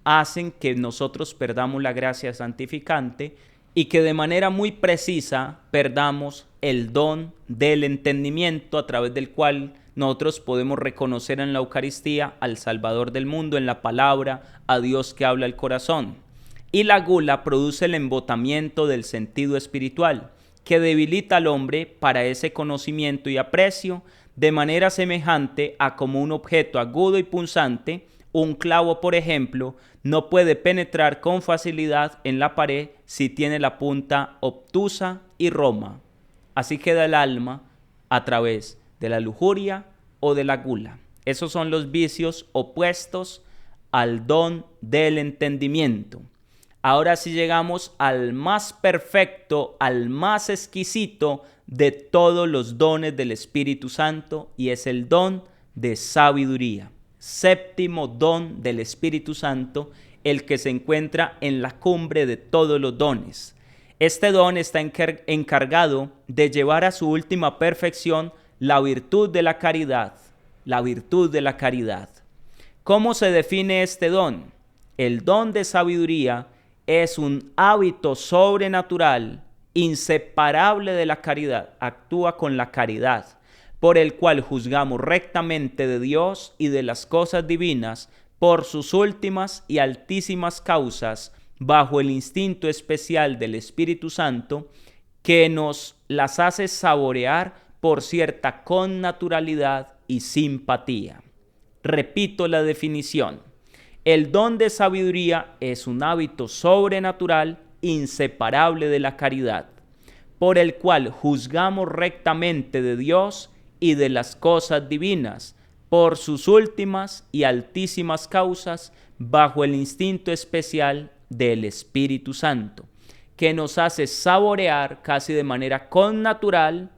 hacen que nosotros perdamos la gracia santificante y que de manera muy precisa perdamos el don del entendimiento, a través del cual nosotros podemos reconocer en la Eucaristía al Salvador del mundo, en la palabra, a Dios que habla el corazón. Y la gula produce el embotamiento del sentido espiritual, que debilita al hombre para ese conocimiento y aprecio, de manera semejante a como un objeto agudo y punzante, un clavo, por ejemplo, no puede penetrar con facilidad en la pared si tiene la punta obtusa y roma. Así queda el alma a través de la lujuria o de la gula. Esos son los vicios opuestos al don del entendimiento. Ahora sí llegamos al más perfecto, al más exquisito de todos los dones del Espíritu Santo, y es el don de sabiduría. Séptimo don del Espíritu Santo, el que se encuentra en la cumbre de todos los dones. Este don está encargado de llevar a su última perfección la virtud de la caridad. La virtud de la caridad. ¿Cómo se define este don? El don de sabiduría es un hábito sobrenatural, inseparable de la caridad, actúa con la caridad, por el cual juzgamos rectamente de Dios y de las cosas divinas por sus últimas y altísimas causas, bajo el instinto especial del Espíritu Santo, que nos las hace saborear por cierta connaturalidad y simpatía. Repito la definición. El don de sabiduría es un hábito sobrenatural inseparable de la caridad, por el cual juzgamos rectamente de Dios y de las cosas divinas, por sus últimas y altísimas causas, bajo el instinto especial del Espíritu Santo, que nos hace saborear casi de manera connatural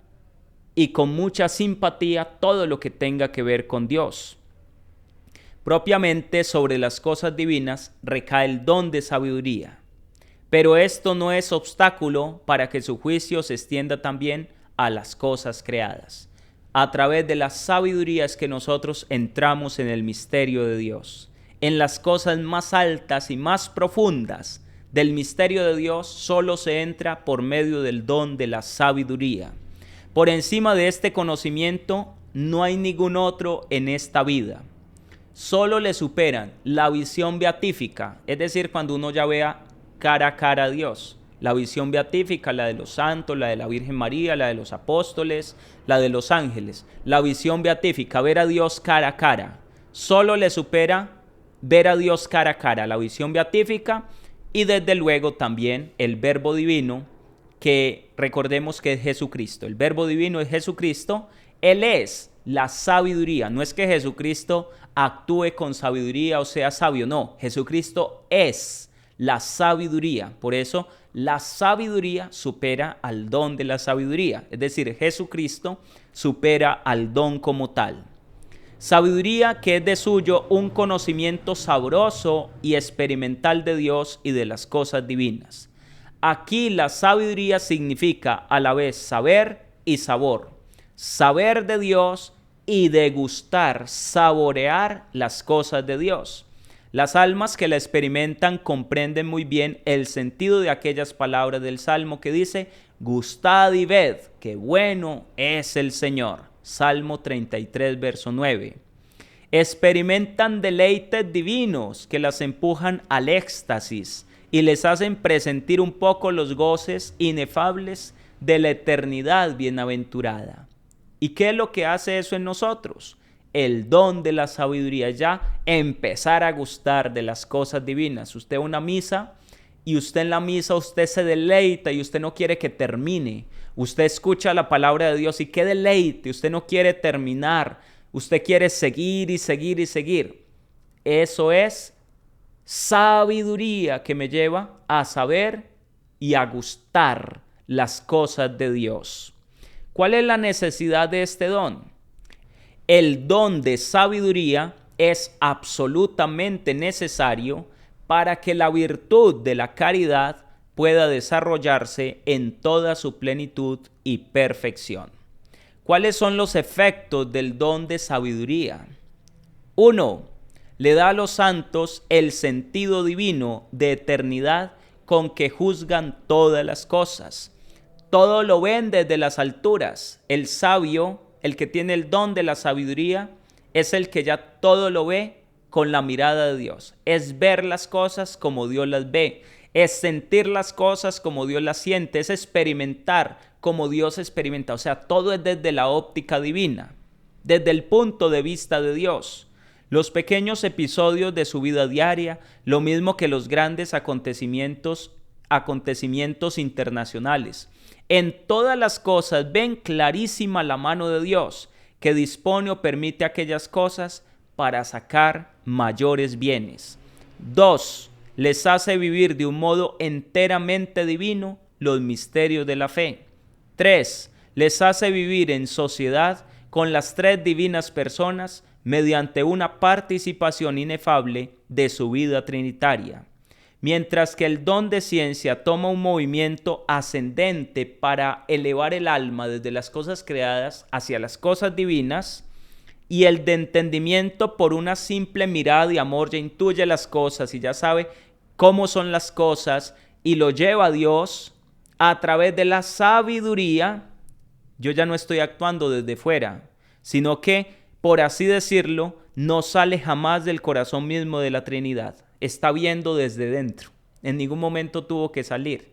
y con mucha simpatía todo lo que tenga que ver con Dios. Propiamente sobre las cosas divinas recae el don de sabiduría, pero esto no es obstáculo para que su juicio se extienda también a las cosas creadas. A través de la sabiduría es que nosotros entramos en el misterio de Dios. En las cosas más altas y más profundas del misterio de Dios solo se entra por medio del don de la sabiduría. Por encima de este conocimiento no hay ningún otro en esta vida. Solo le superan la visión beatífica, es decir, cuando uno ya vea cara a cara a Dios. La visión beatífica, la de los santos, la de la Virgen María, la de los apóstoles, la de los ángeles. La visión beatífica, ver a Dios cara a cara. Solo le supera ver a Dios cara a cara, la visión beatífica, y desde luego también el Verbo Divino, que recordemos que es Jesucristo. El Verbo Divino es Jesucristo. Él es la sabiduría. No es que Jesucristo actúe con sabiduría o sea sabio, no. Jesucristo es la sabiduría. Por eso la sabiduría supera al don de la sabiduría. Es decir, Jesucristo supera al don como tal. Sabiduría que es de suyo un conocimiento sabroso y experimental de Dios y de las cosas divinas. Aquí la sabiduría significa a la vez saber y sabor. Saber de Dios y degustar, saborear las cosas de Dios. Las almas que la experimentan comprenden muy bien el sentido de aquellas palabras del Salmo que dice: gustad y ved, qué bueno es el Señor. Salmo 33, verso 9. Experimentan deleites divinos que las empujan al éxtasis y les hacen presentir un poco los goces inefables de la eternidad bienaventurada. ¿Y qué es lo que hace eso en nosotros? El don de la sabiduría, ya empezar a gustar de las cosas divinas. Usted va a una misa y usted en la misa usted se deleita y usted no quiere que termine. Usted escucha la palabra de Dios y qué deleite, usted no quiere terminar. Usted quiere seguir y seguir y seguir. Eso es sabiduría que me lleva a saber y a gustar las cosas de Dios. ¿Cuál es la necesidad de este don? El don de sabiduría es absolutamente necesario para que la virtud de la caridad pueda desarrollarse en toda su plenitud y perfección. ¿Cuáles son los efectos del don de sabiduría? 1. Le da a los santos el sentido divino de eternidad con que juzgan todas las cosas. Todo lo ven desde las alturas. El sabio, el que tiene el don de la sabiduría, es el que ya todo lo ve con la mirada de Dios. Es ver las cosas como Dios las ve. Es sentir las cosas como Dios las siente. Es experimentar como Dios experimenta. O sea, todo es desde la óptica divina, desde el punto de vista de Dios. Los pequeños episodios de su vida diaria, lo mismo que los grandes acontecimientos internacionales. En todas las cosas ven clarísima la mano de Dios, que dispone o permite aquellas cosas para sacar mayores bienes. 2. Les hace vivir de un modo enteramente divino los misterios de la fe. 3. Les hace vivir en sociedad con las tres divinas personas mediante una participación inefable de su vida trinitaria. Mientras que el don de ciencia toma un movimiento ascendente para elevar el alma desde las cosas creadas hacia las cosas divinas, y el de entendimiento por una simple mirada y amor ya intuye las cosas y ya sabe cómo son las cosas y lo lleva a Dios a través de la sabiduría. Yo ya no estoy actuando desde fuera, sino que, por así decirlo, no sale jamás del corazón mismo de la Trinidad. Está viendo desde dentro. En ningún momento tuvo que salir.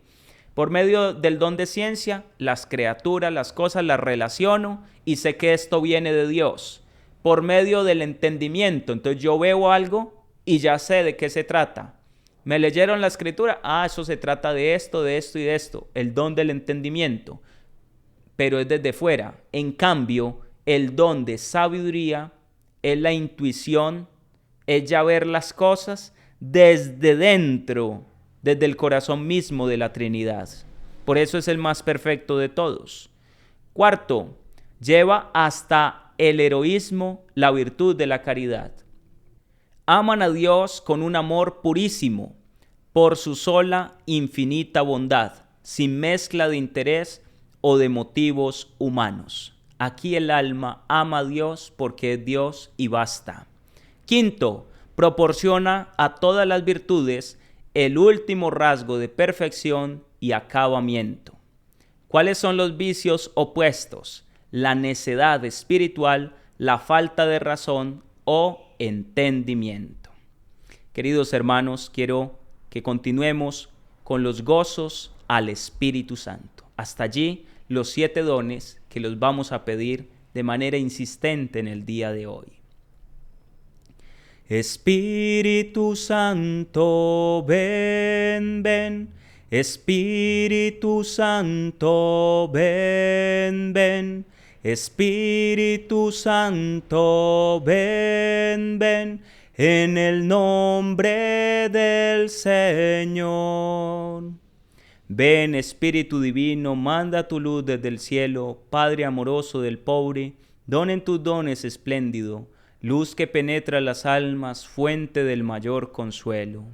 Por medio del don de ciencia, las criaturas, las cosas, las relaciono y sé que esto viene de Dios. Por medio del entendimiento, entonces yo veo algo y ya sé de qué se trata. ¿Me leyeron la escritura? Eso se trata de esto y de esto. El don del entendimiento. Pero es desde fuera. En cambio, el don de sabiduría es la intuición, es ya ver las cosas desde dentro, desde el corazón mismo de la Trinidad. Por eso es el más perfecto de todos. 4. Lleva hasta el heroísmo la virtud de la caridad. Aman a Dios con un amor purísimo, por su sola infinita bondad, sin mezcla de interés o de motivos humanos. Aquí el alma ama a Dios porque es Dios y basta. 5. Proporciona a todas las virtudes el último rasgo de perfección y acabamiento. ¿Cuáles son los vicios opuestos? La necedad espiritual, la falta de razón o entendimiento. Queridos hermanos, quiero que continuemos con los gozos al Espíritu Santo. Hasta allí los 7 dones que los vamos a pedir de manera insistente en el día de hoy. Espíritu Santo, ven, ven. Espíritu Santo, ven, ven. Espíritu Santo, ven, ven. En el nombre del Señor. Ven, Espíritu Divino, manda tu luz desde el cielo, Padre amoroso del pobre, donen tus dones espléndido, luz que penetra las almas, fuente del mayor consuelo.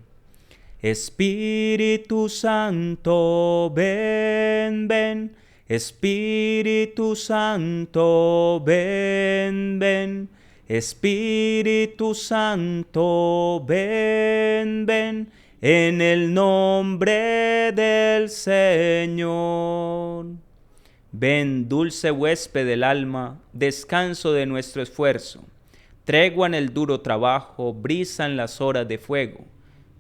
Espíritu Santo, ven, ven. Espíritu Santo, ven, ven. Espíritu Santo, ven, ven. En el nombre del Señor. Ven, dulce huésped del alma, descanso de nuestro esfuerzo, tregua en el duro trabajo, brisa en las horas de fuego,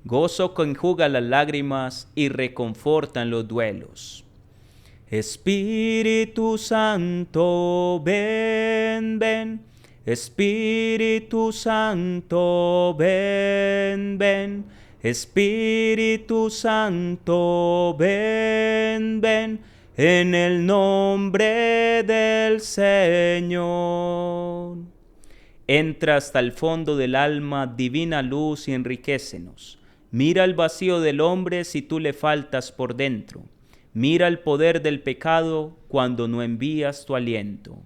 gozo que enjuga las lágrimas y reconforta en los duelos. Espíritu Santo, ven, ven. Espíritu Santo, ven, ven. Espíritu Santo, ven, ven, en el nombre del Señor. Entra hasta el fondo del alma, divina luz, y enriquécenos. Mira el vacío del hombre si tú le faltas por dentro. Mira el poder del pecado cuando no envías tu aliento.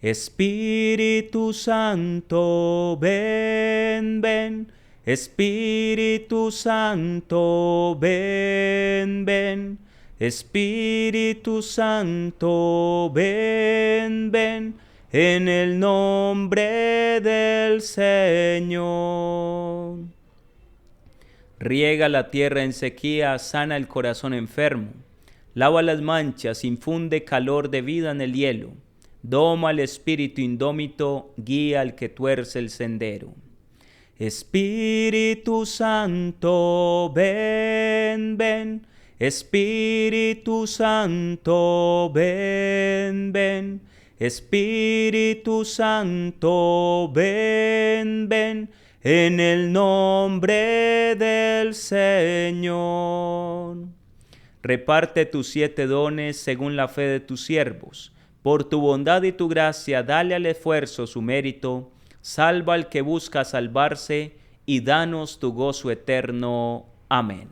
Espíritu Santo, ven, ven. Espíritu Santo, ven, ven. Espíritu Santo, ven, ven. En el nombre del Señor. Riega la tierra en sequía, sana el corazón enfermo. Lava las manchas, infunde calor de vida en el hielo. Doma al espíritu indómito, guía al que tuerce el sendero. Espíritu Santo, ven, ven. Espíritu Santo, ven, ven. Espíritu Santo, ven, ven. En el nombre del Señor. Reparte tus 7 dones según la fe de tus siervos. Por tu bondad y tu gracia, dale al esfuerzo su mérito. salva al que busca salvarse, y danos tu gozo eterno. Amén.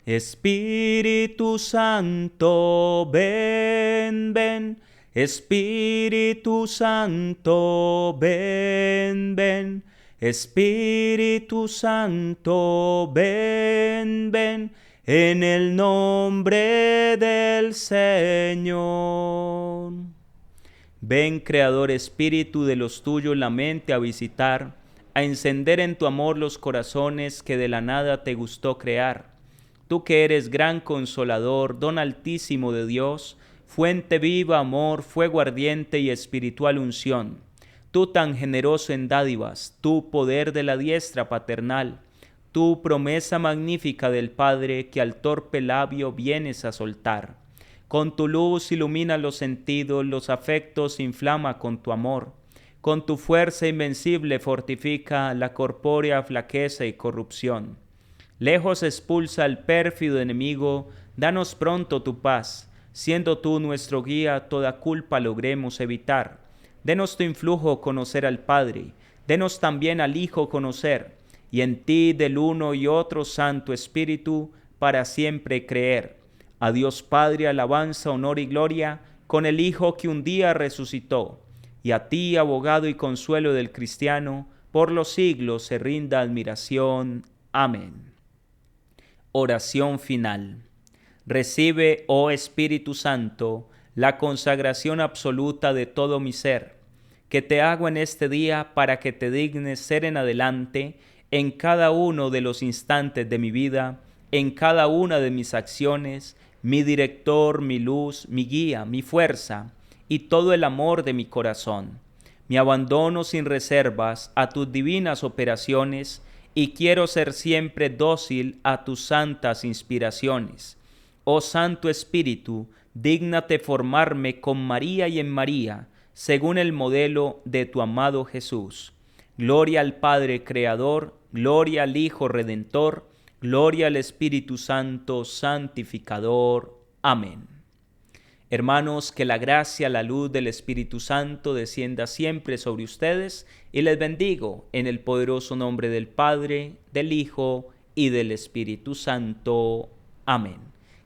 Espíritu Santo, ven, ven. Espíritu Santo, ven, ven. Espíritu Santo, ven, ven. En el nombre del Señor. Ven, Creador Espíritu de los tuyos la mente a visitar, a encender en tu amor los corazones que de la nada te gustó crear. Tú que eres gran consolador, don altísimo de Dios, fuente viva, amor, fuego ardiente y espiritual unción. Tú tan generoso en dádivas, tú poder de la diestra paternal, tú promesa magnífica del Padre que al torpe labio vienes a soltar. Con tu luz ilumina los sentidos, los afectos inflama con tu amor. Con tu fuerza invencible fortifica la corpórea flaqueza y corrupción. Lejos expulsa al pérfido enemigo, danos pronto tu paz. Siendo tú nuestro guía, toda culpa logremos evitar. Denos tu influjo conocer al Padre, denos también al Hijo conocer, y en ti del uno y otro Santo Espíritu para siempre creer. A Dios Padre alabanza, honor y gloria, con el Hijo que un día resucitó. Y a ti, abogado y consuelo del cristiano, por los siglos se rinda admiración. Amén. Oración final. Recibe, oh Espíritu Santo, la consagración absoluta de todo mi ser, que te hago en este día para que te dignes ser en adelante, en cada uno de los instantes de mi vida, en cada una de mis acciones, mi director, mi luz, mi guía, mi fuerza y todo el amor de mi corazón. Me abandono sin reservas a tus divinas operaciones y quiero ser siempre dócil a tus santas inspiraciones. Oh Santo Espíritu, dígnate formarme con María y en María, según el modelo de tu amado Jesús. Gloria al Padre Creador, gloria al Hijo Redentor, gloria al Espíritu Santo, santificador. Amén. Hermanos, que la gracia, la luz del Espíritu Santo descienda siempre sobre ustedes y les bendigo en el poderoso nombre del Padre, del Hijo y del Espíritu Santo. Amén.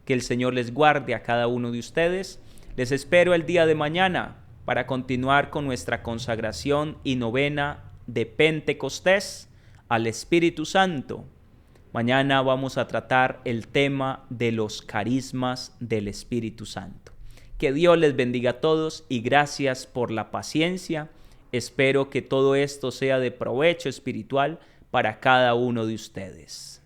Que el Señor les guarde a cada uno de ustedes. Les espero el día de mañana para continuar con nuestra consagración y novena de Pentecostés al Espíritu Santo. Mañana vamos a tratar el tema de los carismas del Espíritu Santo. Que Dios les bendiga a todos y gracias por la paciencia. Espero que todo esto sea de provecho espiritual para cada uno de ustedes.